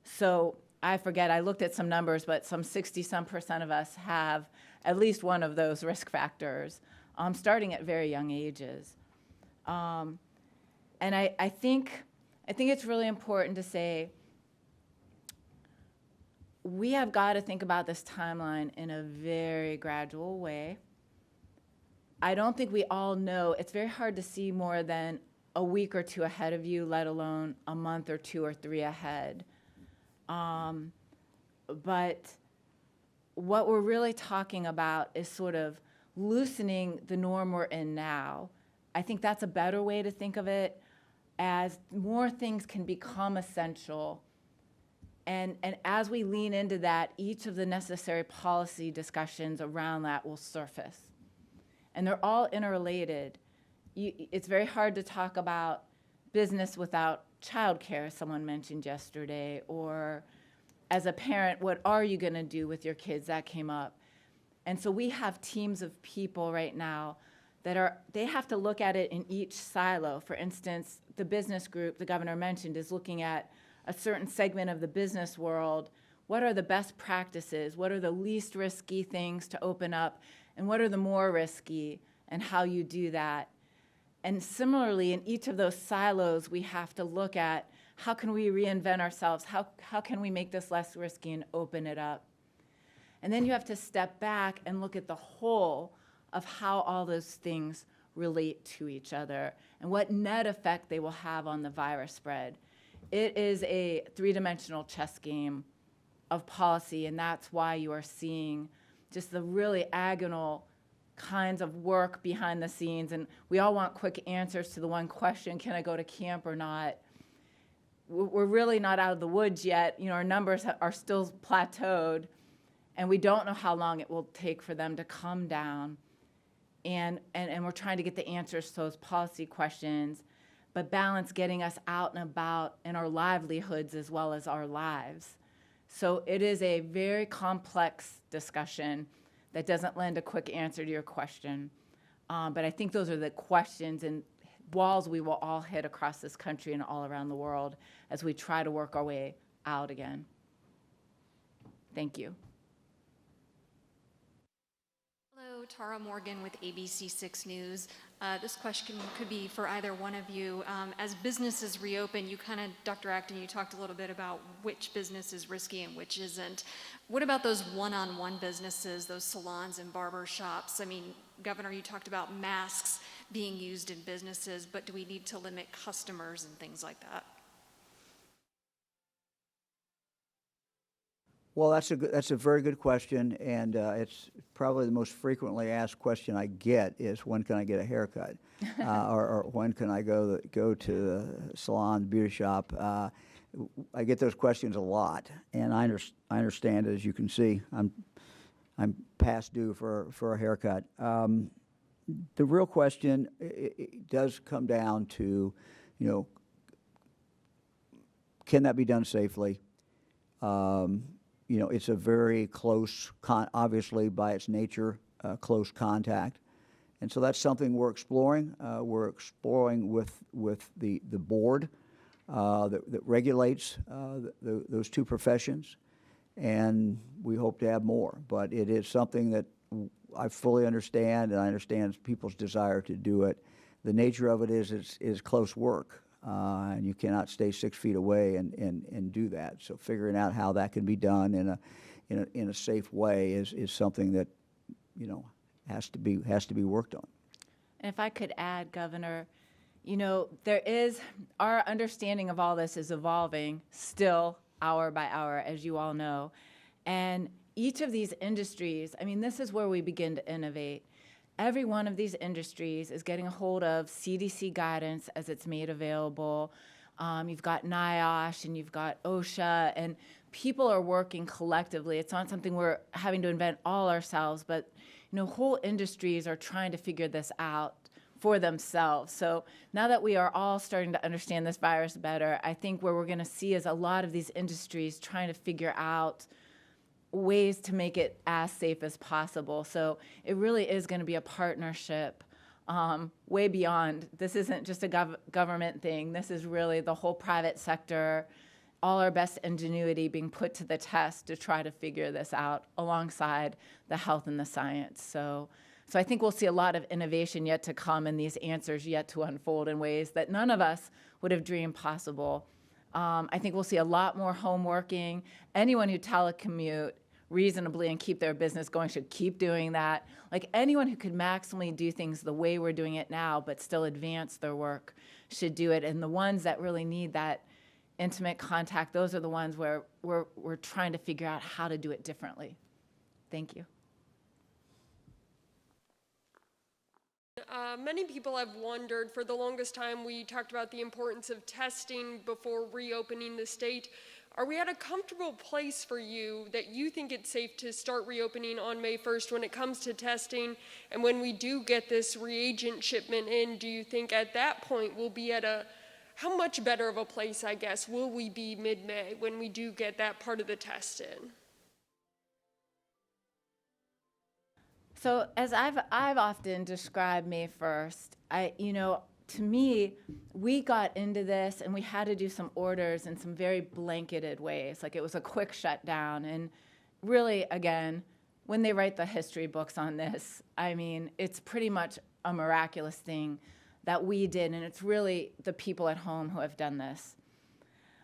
So I forget, I looked at some numbers, but some 60-some% of us have at least one of those risk factors, starting at very young ages. And I think it's really important to say, we have got to think about this timeline in a very gradual way. I don't think we all know. It's very hard to see more than a week or two ahead of you, let alone a month or 2 or 3 ahead. But what we're really talking about is sort of loosening the norm we're in now. I think that's a better way to think of it, as more things can become essential. And as we lean into that, each of the necessary policy discussions around that will surface. And they're all interrelated. It's very hard to talk about business without childcare, as someone mentioned yesterday, or as a parent, what are you going to do with your kids? That came up. And so we have teams of people right now they have to look at it in each silo. For instance, the business group the governor mentioned is looking at a certain segment of the business world. What are the best practices? What are the least risky things to open up? And what are the more risky, and how you do that? And similarly, in each of those silos, we have to look at, how can we reinvent ourselves? How can we make this less risky and open it up? And then you have to step back and look at the whole of how all those things relate to each other and what net effect they will have on the virus spread. It is a 3-dimensional chess game of policy, and that's why you are seeing just the really agonal kinds of work behind the scenes. And we all want quick answers to the one question, can I go to camp or not? We're really not out of the woods yet. You know, our numbers are still plateaued, and we don't know how long it will take for them to come down. And we're trying to get the answers to those policy questions, but balance getting us out and about in our livelihoods as well as our lives. So it is a very complex discussion that doesn't lend a quick answer to your question. But I think those are the questions and walls we will all hit across this country and all around the world as we try to work our way out again. Thank you. Hello, Tara Morgan with ABC6 News. This question could be for either one of you. As businesses reopen, Dr. Acton, you talked a little bit about which business is risky and which isn't. What about those one-on-one businesses, those salons and barber shops? I mean, Governor, you talked about masks being used in businesses, but do we need to limit customers and things like that? Well, that's a very good question, and it's probably the most frequently asked question I get is, when can I get a haircut, or when can I go to the salon, beauty shop? I get those questions a lot, and I understand it. As you can see, I'm past due for a haircut. The real question it does come down to, you know, can that be done safely? You know, it's a very close, obviously by its nature, close contact. And so that's something we're exploring. We're exploring with the board that regulates those two professions, and we hope to have more. But it is something that I fully understand, and I understand people's desire to do it. The nature of it is close work, and you cannot stay 6 feet away and do that. So figuring out how that can be done in a safe way is something that, you know, has to be worked on. And if I could add, Governor, you know, our understanding of all this is evolving still hour by hour, as you all know. And each of these industries, I mean, this is where we begin to innovate. Every one of these industries is getting a hold of CDC guidance as it's made available. You've got NIOSH and you've got OSHA, and people are working collectively. It's not something we're having to invent all ourselves, but you know, whole industries are trying to figure this out for themselves. So now that we are all starting to understand this virus better, I think where we're going to see is a lot of these industries trying to figure out ways to make it as safe as possible. So it really is going to be a partnership way beyond. This isn't just a government thing. This is really the whole private sector, all our best ingenuity being put to the test to try to figure this out alongside the health and the science. So I think we'll see a lot of innovation yet to come and these answers yet to unfold in ways that none of us would have dreamed possible. I think we'll see a lot more home working. Anyone who telecommute reasonably and keep their business going should keep doing that. Like anyone who could maximally do things the way we're doing it now but still advance their work should do it. And the ones that really need that intimate contact, those are the ones where we're trying to figure out how to do it differently. Thank you. Many people have wondered, for the longest time we talked about the importance of testing before reopening the state. Are we at a comfortable place for you that you think it's safe to start reopening on May 1st when it comes to testing? And when we do get this reagent shipment in, do you think at that point we'll be at how much better of a place, I guess, will we be mid-May when we do get that part of the test in? So as I've often described May 1st, to me, we got into this and we had to do some orders in some very blanketed ways. Like it was a quick shutdown. And really, again, when they write the history books on this, I mean, it's pretty much a miraculous thing that we did. And it's really the people at home who have done this.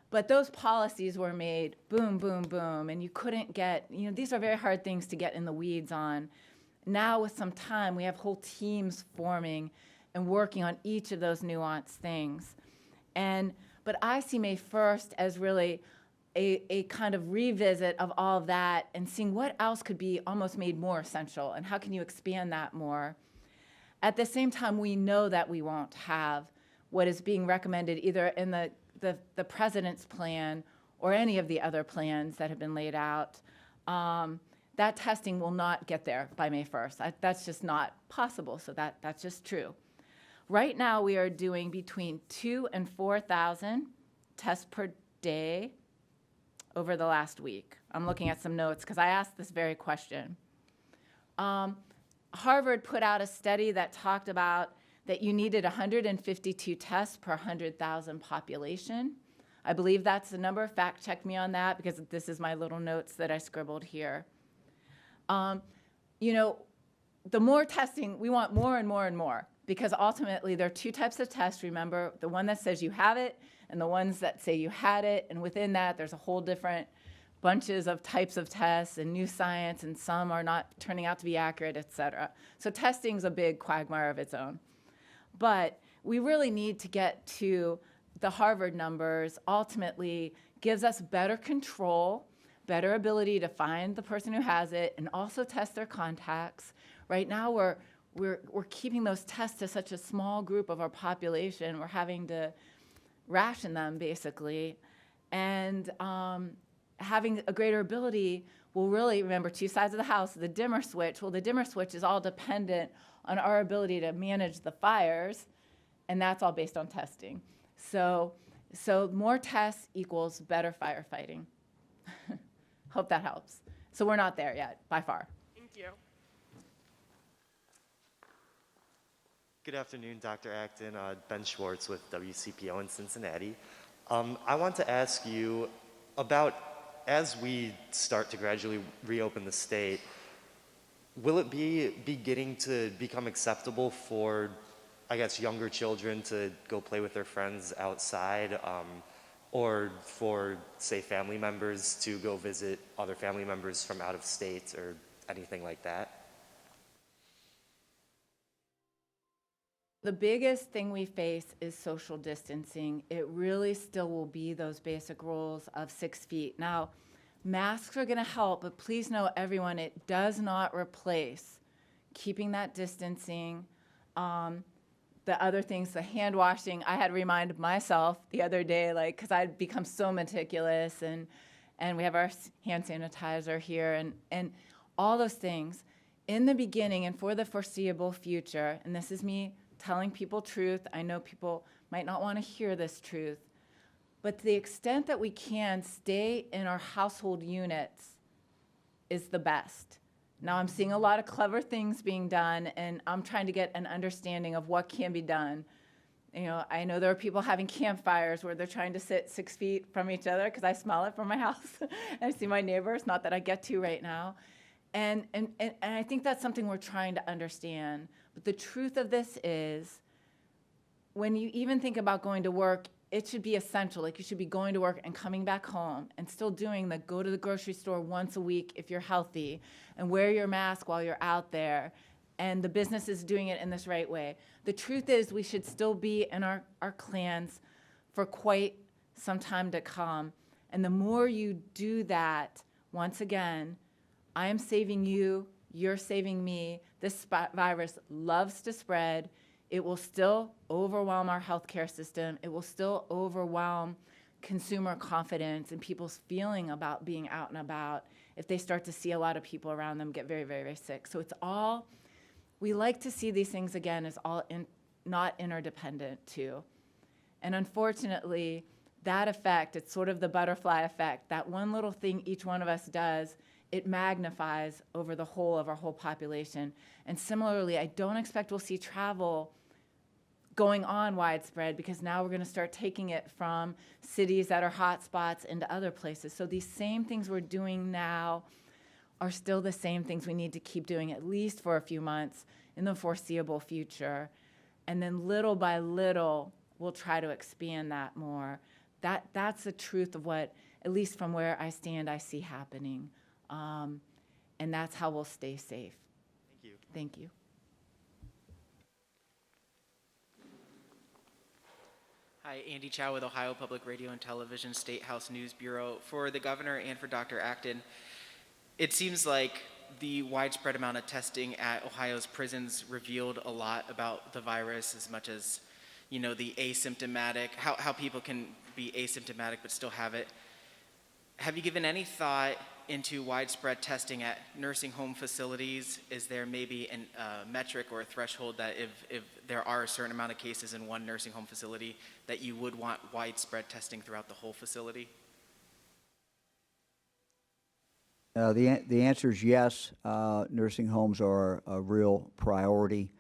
But those policies were made boom, boom, boom. And you couldn't these are very hard things to get in the weeds on. Now with some time, we have whole teams forming and working on each of those nuanced things. But I see May 1st as really a kind of revisit of all of that and seeing what else could be almost made more essential and how can you expand that more. At the same time, we know that we won't have what is being recommended either in the president's plan or any of the other plans that have been laid out. That testing will not get there by May 1st. That's just not possible, so that's just true. Right now, we are doing between 2,000 and 4,000 tests per day over the last week. I'm looking at some notes because I asked this very question. Harvard put out a study that talked about that you needed 152 tests per 100,000 population. I believe that's the number. Fact check me on that because this is my little notes that I scribbled here. The more testing, we want more and more and more because ultimately there are two types of tests, remember, the one that says you have it and the ones that say you had it, and within that there's a whole different bunches of types of tests and new science, and some are not turning out to be accurate, et cetera. So testing's a big quagmire of its own. But we really need to get to the Harvard numbers, ultimately gives us better control, better ability to find the person who has it and also test their contacts. Right now we're keeping those tests to such a small group of our population. We're having to ration them basically. And having a greater ability will really, remember, two sides of the house, the dimmer switch. Well, the dimmer switch is all dependent on our ability to manage the fires, and that's all based on testing. So So more tests equals better firefighting. Hope that helps. So we're not there yet, by far. Thank you. Good afternoon, Dr. Acton. Ben Schwartz with WCPO in Cincinnati. I want to ask you about, as we start to gradually reopen the state, will it be beginning to become acceptable for, I guess, younger children to go play with their friends outside, or for, say, family members to go visit other family members from out of state or anything like that? The biggest thing we face is social distancing. It really still will be those basic rules of 6 feet. Now, masks are going to help, but please know, everyone, it does not replace keeping that distancing. The other things, the hand washing, I had to remind myself the other day, like, because I'd become so meticulous, and we have our hand sanitizer here, and all those things. In the beginning and for the foreseeable future, and this is me telling people truth. I know people might not want to hear this truth, but to the extent that we can stay in our household units is the best. Now I'm seeing a lot of clever things being done, and I'm trying to get an understanding of what can be done. You know, I know there are people having campfires where they're trying to sit 6 feet from each other, because I smell it from my house. I see my neighbors, not that I get to right now. And I think that's something we're trying to understand. But the truth of this is, when you even think about going to work, it should be essential. Like, you should be going to work and coming back home and still doing the go to the grocery store once a week if you're healthy, and wear your mask while you're out there. And the business is doing it in this right way. The truth is, we should still be in our clans for quite some time to come. And the more you do that, once again, I am saving you, you're saving me. This virus loves to spread. It will still overwhelm our healthcare system. It will still overwhelm consumer confidence and people's feeling about being out and about if they start to see a lot of people around them get very, very, very sick. So it's all, we like to see these things again as all not interdependent too. And unfortunately, that effect, it's sort of the butterfly effect, that one little thing each one of us does, it magnifies over the whole of our whole population. And similarly, I don't expect we'll see travel going on widespread, because now we're going to start taking it from cities that are hot spots into other places. So these same things we're doing now are still the same things we need to keep doing, at least for a few months in the foreseeable future. And then little by little, we'll try to expand that more. That's the truth of what, at least from where I stand, I see happening. And that's how we'll stay safe. Thank you. Thank you. Hi, Andy Chow with Ohio Public Radio and Television State House News Bureau. For the governor and for Dr. Acton, it seems like the widespread amount of testing at Ohio's prisons revealed a lot about the virus, as much as, you know, the asymptomatic, how people can be asymptomatic but still have it. Have you given any thought into widespread testing at nursing home facilities? Is there maybe a metric or a threshold that if there are a certain amount of cases in one nursing home facility, that you would want widespread testing throughout the whole facility? The answer is yes. Nursing homes are a real priority.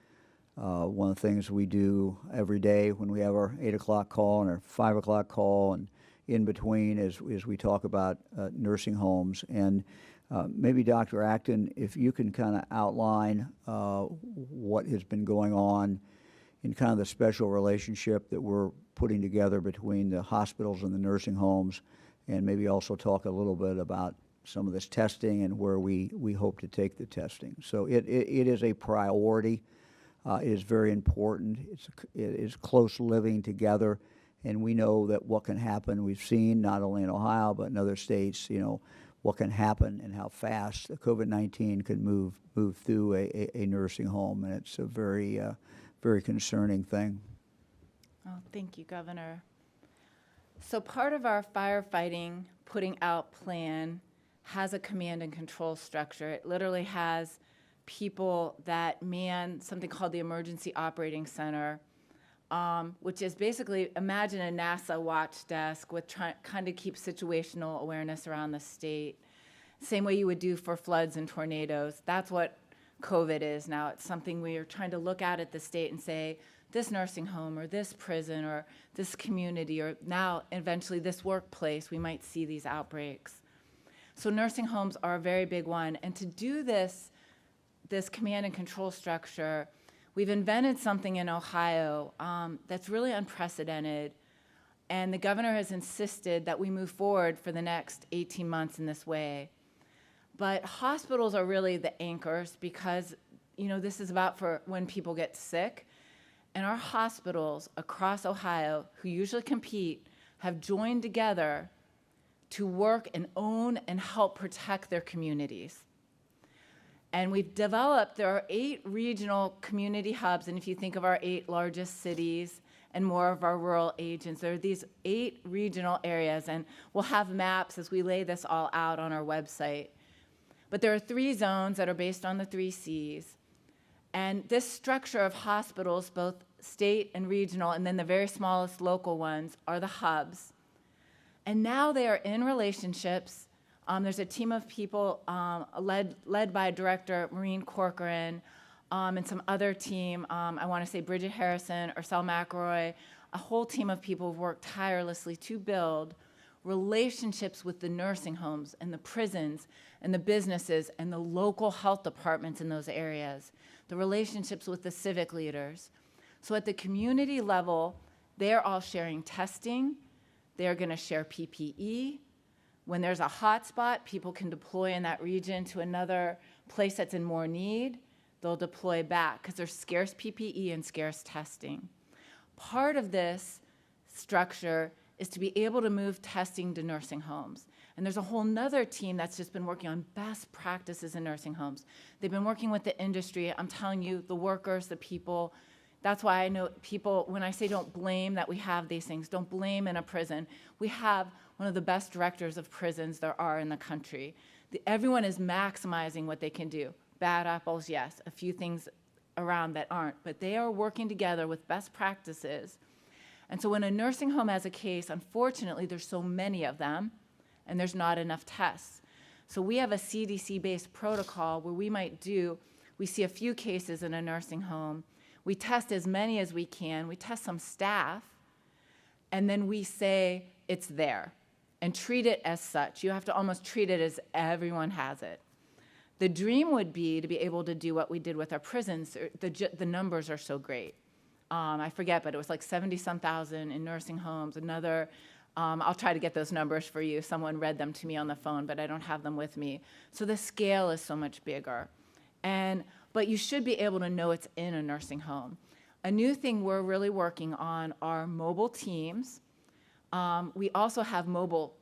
One of the things we do every day when we have our 8 o'clock call and our 5 o'clock call and in between is we talk about nursing homes. And maybe Dr. Acton, if you can kind of outline what has been going on in kind of the special relationship that we're putting together between the hospitals and the nursing homes, and maybe also talk a little bit about some of this testing and where we hope to take the testing. So it is a priority. It is very important. It is close living together. And we know that what can happen, we've seen not only in Ohio, but in other states, you know, what can happen and how fast the COVID-19 can move through a nursing home. And it's a very, very concerning thing. Oh, thank you, Governor. So part of our firefighting putting out plan has a command and control structure. It literally has people that man something called the Emergency Operating Center. which is basically, imagine a NASA watch desk with kind to keep situational awareness around the state. Same way you would do for floods and tornadoes. That's what COVID is now. It's something we are trying to look at the state and say, this nursing home or this prison or this community or now eventually this workplace, we might see these outbreaks. So nursing homes are a very big one. And to do this command and control structure, we've invented something in Ohio that's really unprecedented. And the governor has insisted that we move forward for the next 18 months in this way. But hospitals are really the anchors because, this is about for when people get sick. And our hospitals across Ohio, who usually compete, have joined together to work and own and help protect their communities. And we've developed, there are 8 regional community hubs, and if you think of our 8 largest cities and more of our rural agents, there are these 8 regional areas, and we'll have maps as we lay this all out on our website. But there are 3 zones that are based on the 3 Cs. And this structure of hospitals, both state and regional, and then the very smallest local ones, are the hubs. And now they are in relationships. There's a team of people led by Director Maureen Corcoran and some other team. I want to say Bridget Harrison, Ursel McElroy, a whole team of people who've worked tirelessly to build relationships with the nursing homes and the prisons and the businesses and the local health departments in those areas, the relationships with the civic leaders. So at the community level, they're all sharing testing. They're going to share PPE. When there's a hot spot, people can deploy in that region to another place that's in more need. They'll deploy back because there's scarce PPE and scarce testing. Part of this structure is to be able to move testing to nursing homes. And there's a whole nother team that's just been working on best practices in nursing homes. They've been working with the industry. I'm telling you, the workers, the people. That's why I know people, when I say don't blame that we have these things, don't blame in a prison. We have one of the best directors of prisons there are in the country. Everyone is maximizing what they can do. Bad apples, yes, a few things around that aren't, but they are working together with best practices. And so when a nursing home has a case, unfortunately, there's so many of them, and there's not enough tests. So we have a CDC-based protocol where we see a few cases in a nursing home. We test as many as we can. We test some staff, and then we say it's there and treat it as such. You have to almost treat it as everyone has it. The dream would be to be able to do what we did with our prisons. The numbers are so great. I forget, but it was like 70-some thousand in nursing homes. Another, I'll try to get those numbers for you. Someone read them to me on the phone, but I don't have them with me. So the scale is so much bigger. But you should be able to know it's in a nursing home. A new thing we're really working on are mobile teams. We also have mobile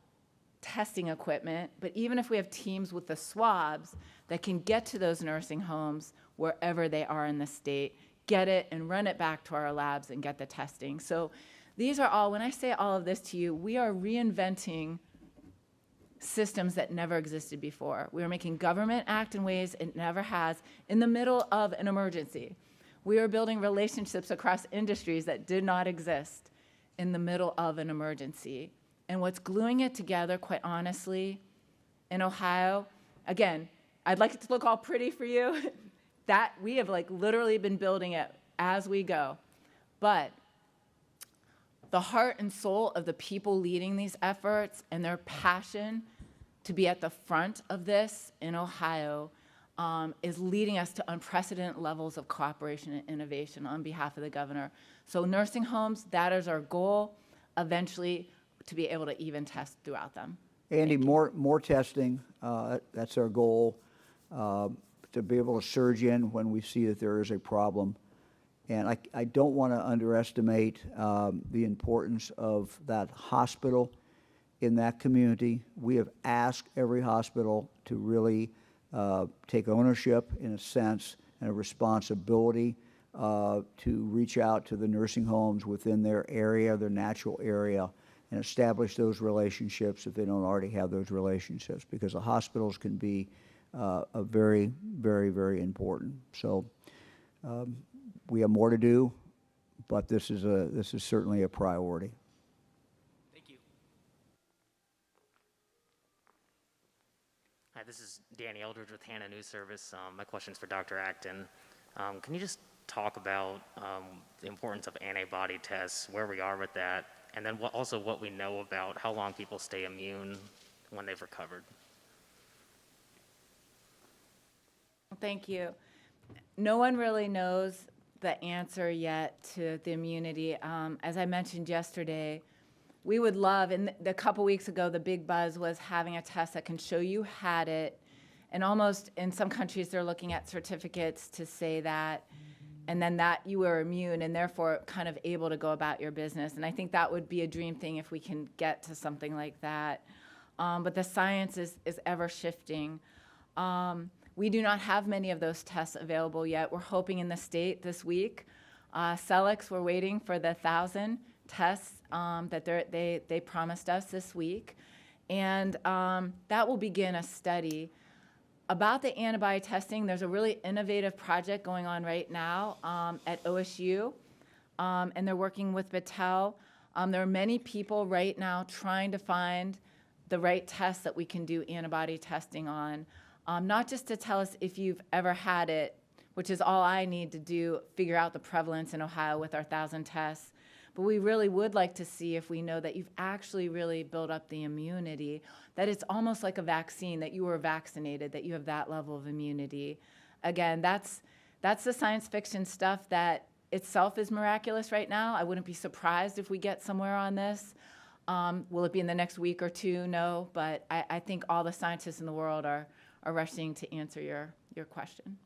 testing equipment, but even if we have teams with the swabs that can get to those nursing homes wherever they are in the state, get it and run it back to our labs and get the testing. So these are all, when I say all of this to you, we are reinventing systems that never existed before. We are making government act in ways it never has in the middle of an emergency. We are building relationships across industries that did not exist in the middle of an emergency. And what's gluing it together, quite honestly, in Ohio, again, I'd like it to look all pretty for you, that we have literally been building it as we go. But the heart and soul of the people leading these efforts and their passion to be at the front of this in Ohio is leading us to unprecedented levels of cooperation and innovation on behalf of the governor. So nursing homes, that is our goal, eventually to be able to even test throughout them. Andy, more testing, that's our goal, to be able to surge in when we see that there is a problem. And I don't want to underestimate the importance of that hospital in that community. We have asked every hospital to really take ownership, in a sense, and a responsibility to reach out to the nursing homes within their area, their natural area, and establish those relationships if they don't already have those relationships, because the hospitals can be a very, very, very important. So we have more to do, but this is certainly a priority. Thank you. Hi, this is Danny Eldridge with Hannah News Service. My question's for Dr. Acton. Can you just talk about the importance of antibody tests, where we are with that, and then also what we know about how long people stay immune when they've recovered? Thank you. No one really knows the answer yet to the immunity. As I mentioned yesterday, we would love, and a couple weeks ago, the big buzz was having a test that can show you had it, and almost in some countries they're looking at certificates to say that, and then that you were immune and therefore kind of able to go about your business. And I think that would be a dream thing if we can get to something like that. But the science is ever shifting. We do not have many of those tests available yet. We're hoping in the state this week. Celix, we're waiting for the 1,000 tests that they promised us this week. And that will begin a study. About the antibody testing, there's a really innovative project going on right now at OSU, and they're working with Battelle. There are many people right now trying to find the right tests that we can do antibody testing on. Not just to tell us if you've ever had it, which is all I need to do, figure out the prevalence in Ohio with our 1,000 tests, but we really would like to see if we know that you've actually really built up the immunity, that it's almost like a vaccine, that you were vaccinated, that you have that level of immunity. Again, that's the science fiction stuff that itself is miraculous right now. I wouldn't be surprised if we get somewhere on this. Will it be in the next week or two? No, but I think all the scientists in the world are rushing to answer your question.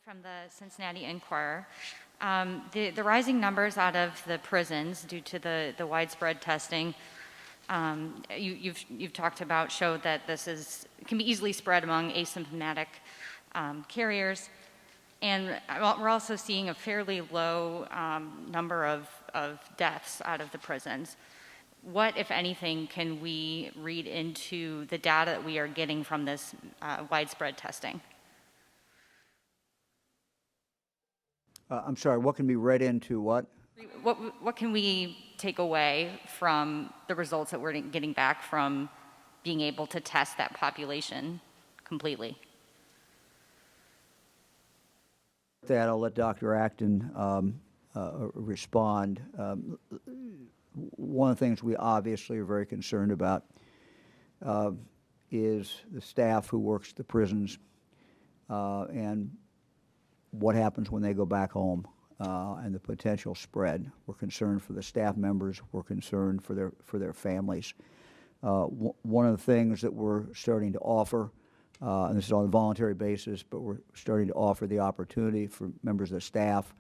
From the Cincinnati Enquirer. The rising numbers out of the prisons due to the widespread testing you've talked about show that this can be easily spread among asymptomatic carriers. And we're also seeing a fairly low number of deaths out of the prisons. What, if anything, can we read into the data that we are getting from this widespread testing? I'm sorry, what can be read into what? What can we take away from the results that we're getting back from being able to test that population completely? With that, I'll let Dr. Acton respond. One of the things we obviously are very concerned about is the staff who works the prisons and what happens when they go back home and the potential spread. We're concerned for the staff members. We're concerned for their families. One of the things that we're starting to offer, and this is on a voluntary basis, but we're starting to offer the opportunity for members of the staff,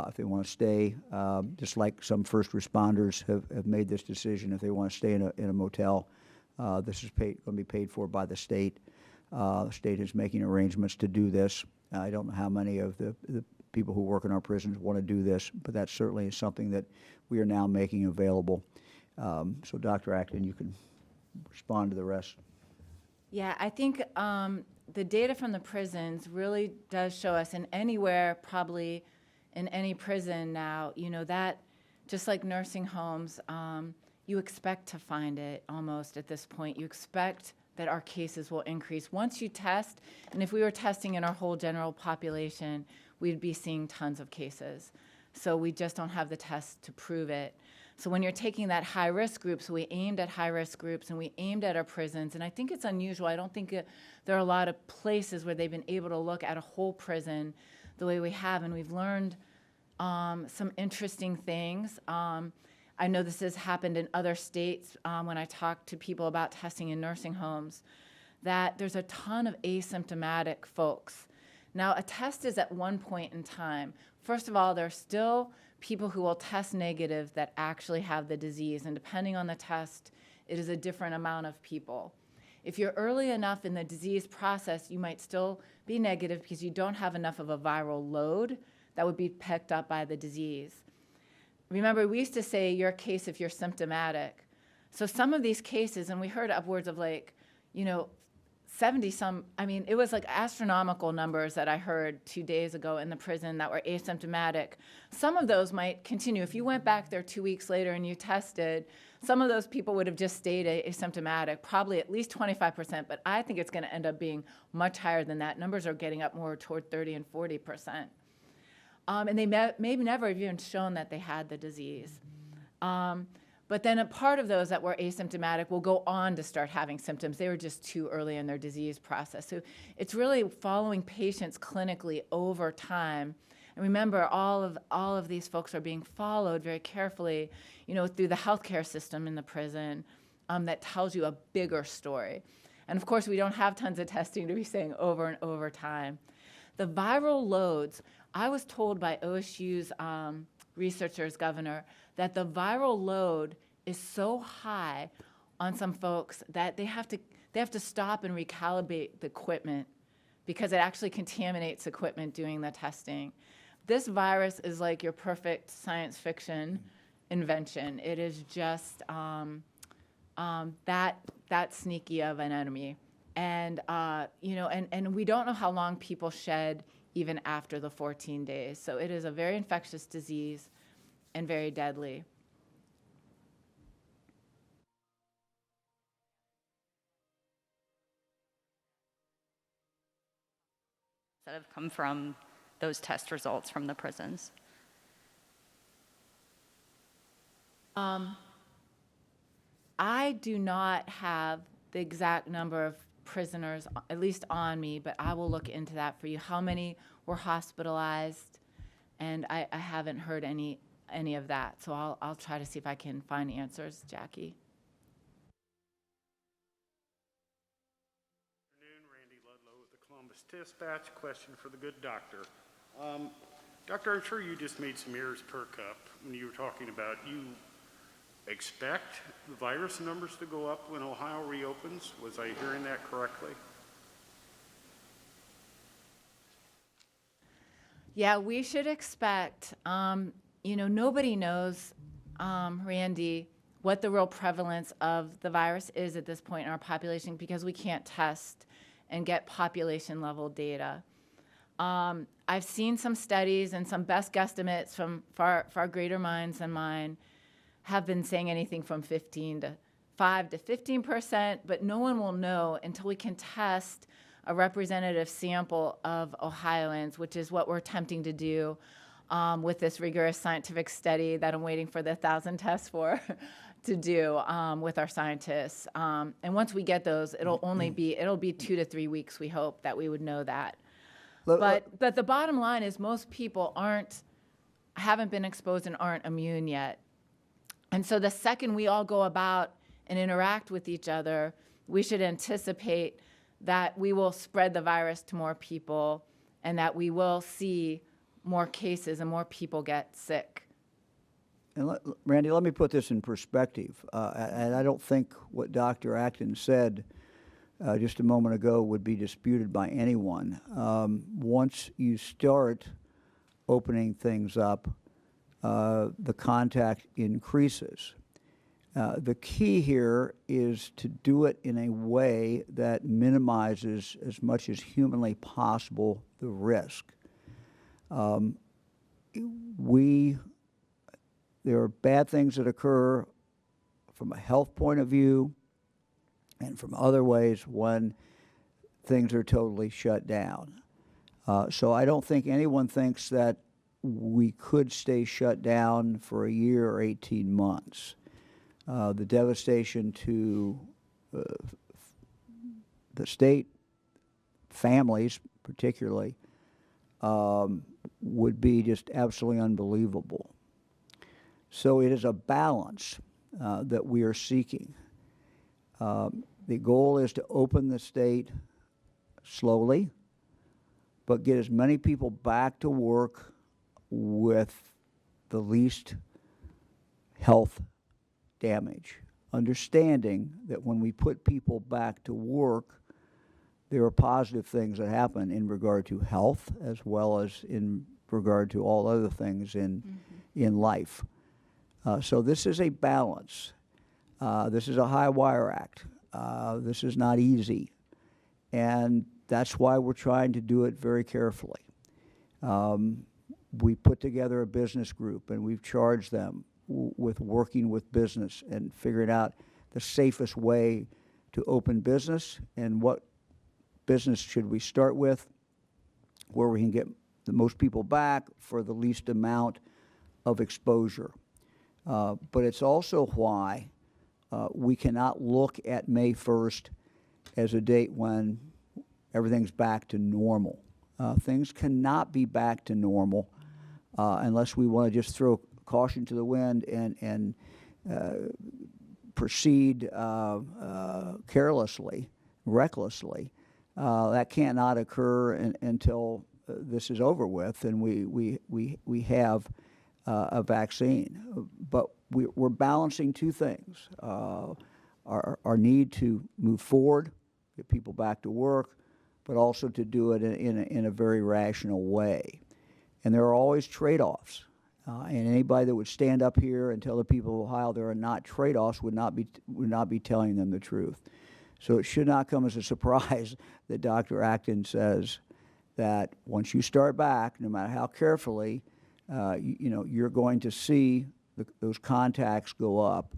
if they want to stay, just like some first responders have made this decision, if they want to stay in a motel, this is going to be paid for by the state. The state is making arrangements to do this. I don't know how many of the people who work in our prisons want to do this, but that certainly is something that we are now making available. So Dr. Acton, you can respond to the rest. Yeah, I think the data from the prisons really does show us, and anywhere, probably in any prison now, that just like nursing homes, you expect to find it almost at this point. You expect that our cases will increase. Once you test, and if we were testing in our whole general population, we'd be seeing tons of cases. So we just don't have the tests to prove it. So when you're taking that high-risk group, so we aimed at high-risk groups and we aimed at our prisons, and I think it's unusual. I don't think there are a lot of places where they've been able to look at a whole prison the way we have, and we've learned some interesting things. I know this has happened in other states when I talk to people about testing in nursing homes, that there's a ton of asymptomatic folks. Now, a test is at one point in time. First of all, there are still people who will test negative that actually have the disease, and depending on the test, it is a different amount of people. If you're early enough in the disease process, you might still be negative because you don't have enough of a viral load that would be picked up by the disease. Remember, we used to say your case if you're symptomatic. So some of these cases, and we heard upwards of 70 some, I mean, it was like astronomical numbers that I heard 2 days ago in the prison that were asymptomatic. Some of those might continue. If you went back there 2 weeks later and you tested, some of those people would have just stayed asymptomatic, probably at least 25%, but I think it's going to end up being much higher than that. Numbers are getting up more toward 30 and 40%. And they maybe never even shown that they had the disease. But then a part of those that were asymptomatic will go on to start having symptoms. They were just too early in their disease process. So it's really following patients clinically over time. And remember, all of these folks are being followed very carefully, through the healthcare system in the prison that tells you a bigger story. And of course, we don't have tons of testing to be saying over and over time. The viral loads, I was told by OSU's researchers, Governor, that the viral load is so high on some folks that they have to stop and recalibrate the equipment because it actually contaminates equipment doing the testing. This virus is like your perfect science fiction invention. It is just that sneaky of an enemy. And, and we don't know how long people shed even after the 14 days. So it is a very infectious disease and very deadly. That have come from those test results from the prisons? I do not have the exact number of prisoners, at least on me, but I will look into that for you. How many were hospitalized? And I haven't heard any of that, so I'll try to see if I can find answers, Jackie. Dispatch. Question for the good doctor. Doctor, I'm sure you just made some ears perk up when you were talking about you expect the virus numbers to go up when Ohio reopens. Was I hearing that correctly? Yeah, we should expect, nobody knows, Randy, what the real prevalence of the virus is at this point in our population because we can't test and get population level data. I've seen some studies and some best guesstimates from far greater minds than mine have been saying anything from 5 to 15%, but no one will know until we can test a representative sample of Ohioans, which is what we're attempting to do with this rigorous scientific study that I'm waiting for the 1,000 tests for to do with our scientists. And once we get those, it'll be 2 to 3 weeks, we hope, that we would know that. But the bottom line is most people haven't been exposed and aren't immune yet. And so the second we all go about and interact with each other, we should anticipate that we will spread the virus to more people and that we will see more cases and more people get sick. And Randy, let me put this in perspective. And I don't think what Dr. Acton said just a moment ago would be disputed by anyone. Once you start opening things up, the contact increases. The key here is to do it in a way that minimizes as much as humanly possible the risk. There are bad things that occur from a health point of view and from other ways when things are totally shut down. So I don't think anyone thinks that we could stay shut down for a year or 18 months. The devastation to the state, families particularly, would be just absolutely unbelievable. So it is a balance that we are seeking. The goal is to open the state slowly, but get as many people back to work with the least health damage, understanding that when we put people back to work, there are positive things that happen in regard to health as well as in regard to all other things in life. So this is a balance. This is a high wire act. This is not easy. and that's why we're trying to do it very carefully. We put together a business group, and we've charged them with working with business and figuring out the safest way to open business and what business should we start with, where we can get the most people back for the least amount of exposure. But it's also why we cannot look at May 1st as a date when everything's back to normal. Things cannot be back to normal unless we want to just throw caution to the wind and proceed carelessly, recklessly. That cannot occur until this is over with and we have a vaccine. But we're balancing two things. Our need to move forward, get people back to work, but also to do it in a very rational way. And there are always trade-offs. And anybody that would stand up here and tell the people of Ohio there are not trade-offs would not be telling them the truth. So it should not come as a surprise that Dr. Acton says that once you start back, no matter how carefully, you're going to see those contacts go up,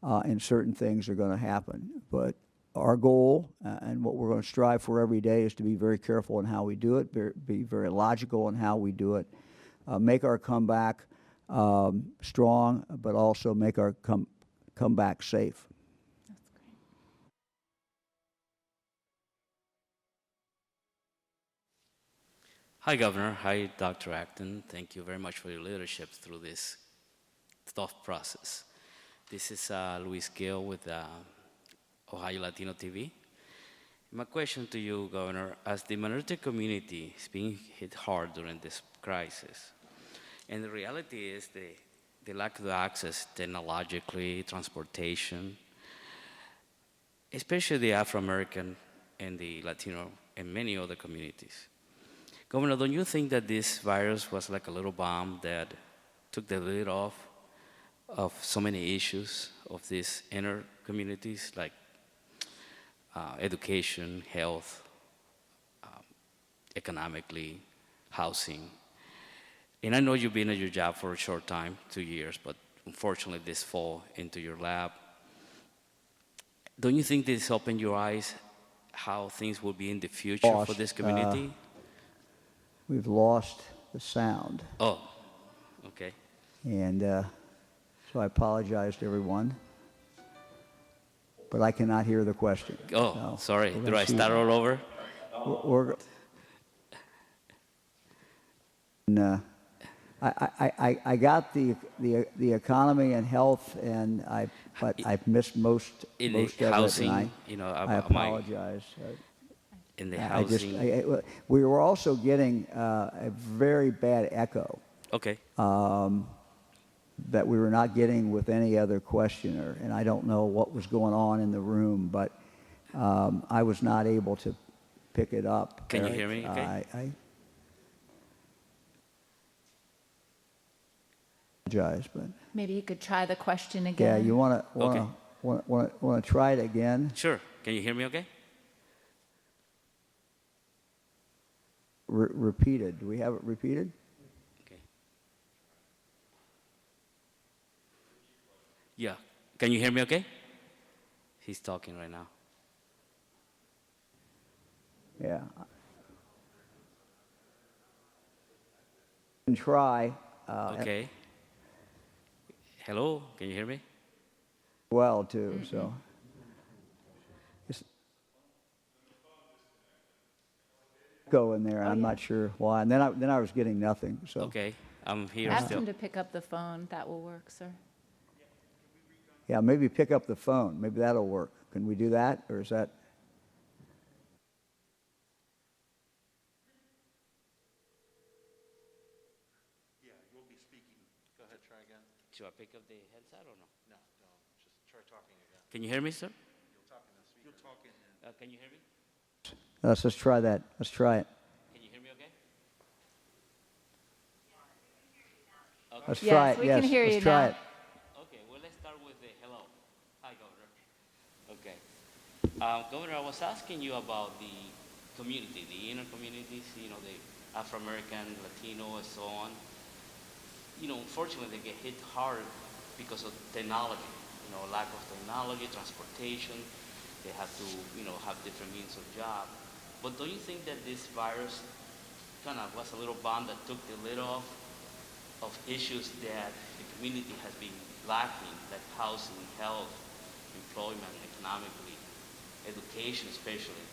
and certain things are going to happen. But our goal and what we're going to strive for every day is to be very careful in how we do it, be very logical in how we do it, make our comeback strong, but also make our comeback safe. Hi, Governor. Hi, Dr. Acton. Thank you very much for your leadership through this tough process. This is Luis Gill with Ohio Latino TV. My question to you, Governor, as the minority community is being hit hard during this crisis, and the reality is the lack of access technologically, transportation, especially the Afro-American and the Latino and many other communities. Governor, don't you think that this virus was like a little bomb that took the lid off of so many issues of these inner communities, like education, health, economically, housing? And I know you've been at your job for a short time, 2 years, but unfortunately this fall into your lap. Don't you think this opened your eyes how things will be in the future for this community? We've lost the sound. Oh, okay. And so I apologize to everyone, but I cannot hear the question. Oh, so sorry. Do I start all over? I got the economy and health, but I've missed most of housing, it. And I apologize. In the housing. We were also getting a very bad echo. Okay. That we were not getting with any other questioner, and I don't know what was going on in the room, but I was not able to pick it up. Can you hear me? Okay. I apologize, but maybe you could try the question again. yeah, you want to try it again? Sure. Can you hear me? Okay. Repeated. Do we have it repeated? Okay. Yeah. Can you hear me okay? He's talking right now. Yeah. And try. Okay. Hello, can you hear me? Well, too, so. Go in there. I'm not sure why. And then I was getting nothing. So. Okay, I'm here Ask still. him to pick up the phone. That will work, sir. Yeah, maybe pick up the phone. Maybe that'll work. Can we do that, or is that? Yeah, you'll be speaking. Go ahead, try again. Should I pick up the headset or no? No, just try talking again. Can you hear me, sir? You'll talk in. Can you hear me? Let's try that. Let's try it. Can you hear me okay? Let's Yes, try it. we Yes, can hear let's you try now. it. Okay, well, let's start with the hello. Hi, Governor. Okay. Governor, I was asking you about the community, the inner communities, the Afro-American, Latino, and so on, unfortunately they get hit hard because of technology, lack of technology, transportation. They have to, have different means of job. But don't you think that this virus kind of was a little bomb that took the lid off of issues that the community has been lacking, like housing, health, employment, economically, education especially?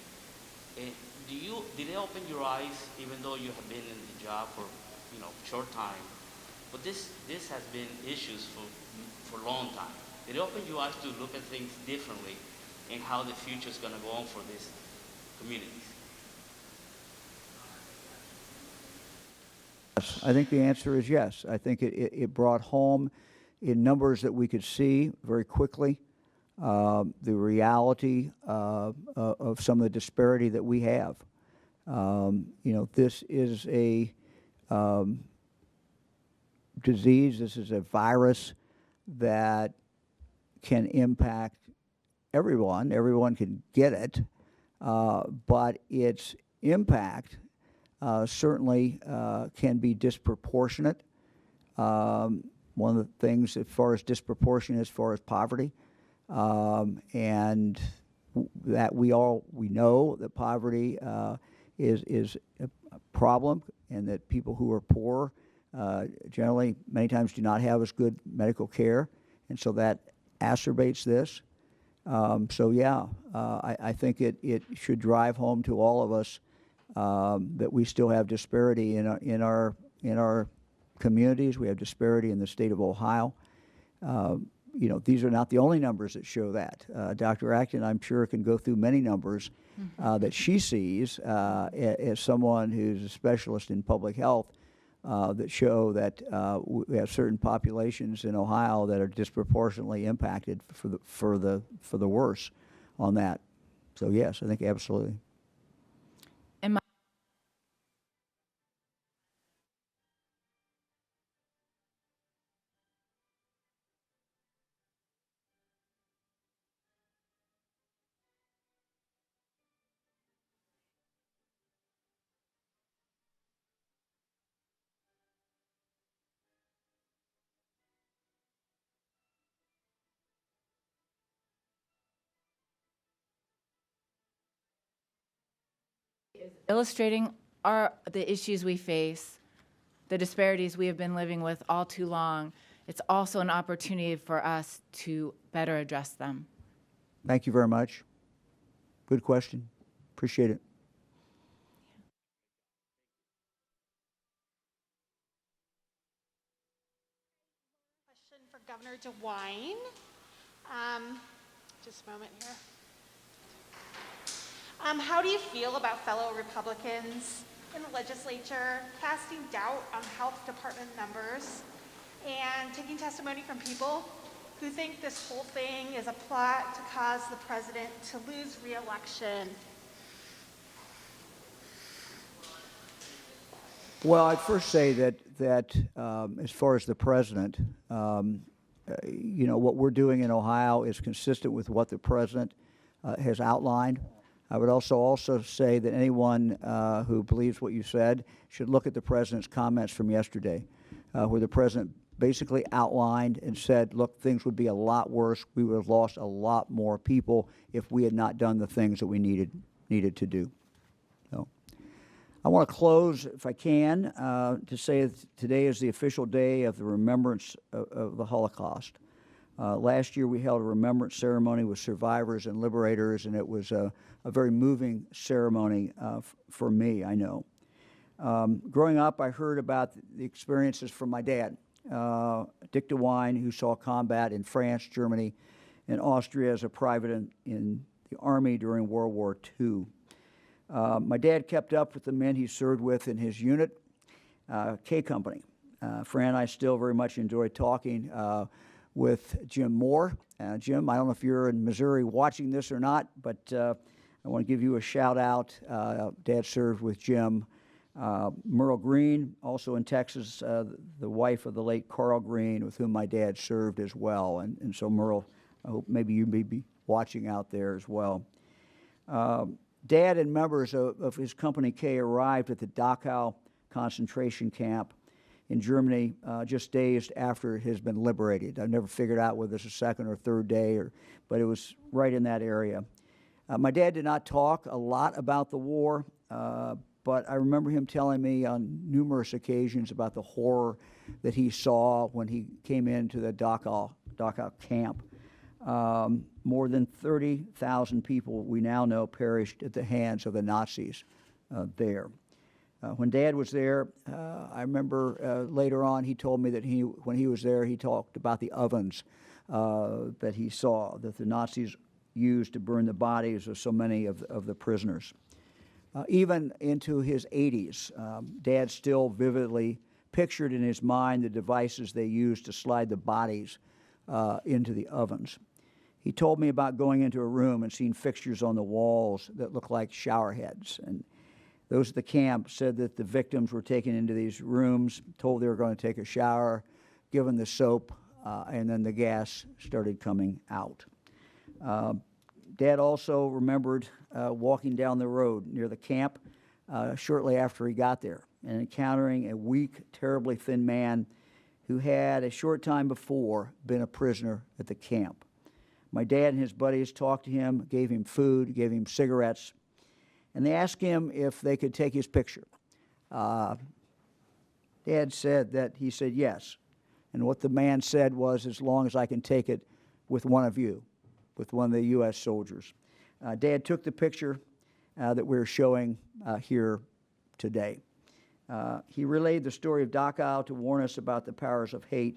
And did it open your eyes, even though you have been in the job for, short time? But this has been issues for a long time. Did it open your eyes to look at things differently and how the future is going to go on for these communities? Yes, I think the answer is yes. I think it brought home in numbers that we could see very quickly the reality of some of the disparity that we have. This is a disease, this is a virus that can impact everyone. Everyone can get it, but its impact certainly can be disproportionate. One of the things as far as disproportionate as far as poverty, and that we know that poverty is a problem, and that people who are poor generally many times do not have as good medical care, and so that acerbates this. So yeah, I think it should drive home to all of us that we still have disparity in our communities. We have disparity in the state of Ohio. These are not the only numbers that show that. Dr. Acton, I'm sure, can go through many numbers that she sees as someone who's a specialist in public health that show that we have certain populations in Ohio that are disproportionately impacted for the worse on that. So yes, I think absolutely. Illustrating the issues we face, the disparities we have been living with all too long. It's also an opportunity for us to better address them. Thank you very much. Good question. Appreciate it. Question for Governor DeWine. Just a moment here. How do you feel about fellow Republicans in the legislature casting doubt on health department numbers and taking testimony from people who think this whole thing is a plot to cause the president to lose re-election? Well, I'd first say that as far as the president, what we're doing in Ohio is consistent with what the president has outlined. I would also say that anyone who believes what you said should look at the president's comments from yesterday, where the president basically outlined and said, look, things would be a lot worse. We would have lost a lot more people if we had not done the things that we needed to do. So I want to close, if I can, to say that today is the official day of the remembrance of the Holocaust. Last year we held a remembrance ceremony with survivors and liberators, and it was a very moving ceremony for me, I know. Growing up, I heard about the experiences from my dad, Dick DeWine, who saw combat in France, Germany, and Austria as a private in the Army during World War II. My dad kept up with the men he served with in his unit, K Company. Fran and I still very much enjoy talking with Jim Moore. Jim, I don't know if you're in Missouri watching this or not, but I want to give you a shout out. Dad served with Jim. Merle Green, also in Texas, the wife of the late Carl Green, with whom my dad served as well. And so Merle, I hope maybe you may be watching out there as well. Dad and members of his Company K arrived at the Dachau concentration camp in Germany just days after it has been liberated. I've never figured out whether it's the second or third day, but it was right in that area. My dad did not talk a lot about the war, but I remember him telling me on numerous occasions about the horror that he saw when he came into the Dachau camp. More than 30,000 people we now know perished at the hands of the Nazis there. When Dad was there, I remember later on he told me that when he was there, he talked about the ovens that he saw, that the Nazis used to burn the bodies of so many of the prisoners. Even into his 80s, Dad still vividly pictured in his mind the devices they used to slide the bodies into the ovens. He told me about going into a room and seeing fixtures on the walls that looked like shower heads. And those at the camp said that the victims were taken into these rooms, told they were going to take a shower, given the soap, and then the gas started coming out. Dad also remembered walking down the road near the camp shortly after he got there and encountering a weak, terribly thin man who had a short time before been a prisoner at the camp. My dad and his buddies talked to him, gave him food, gave him cigarettes, and they asked him if they could take his picture. Dad said that he said yes. And what the man said was, as long as I can take it with one of you, with one of the U.S. soldiers. Dad took the picture that we're showing here today. He relayed the story of Dachau to warn us about the powers of hate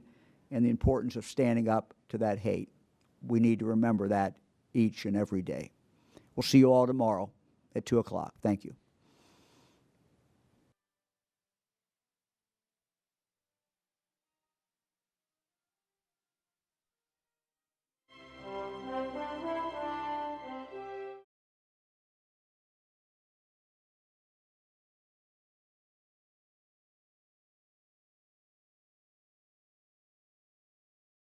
and the importance of standing up to that hate. We need to remember that each and every day. We'll see you all tomorrow at 2 o'clock. Thank you.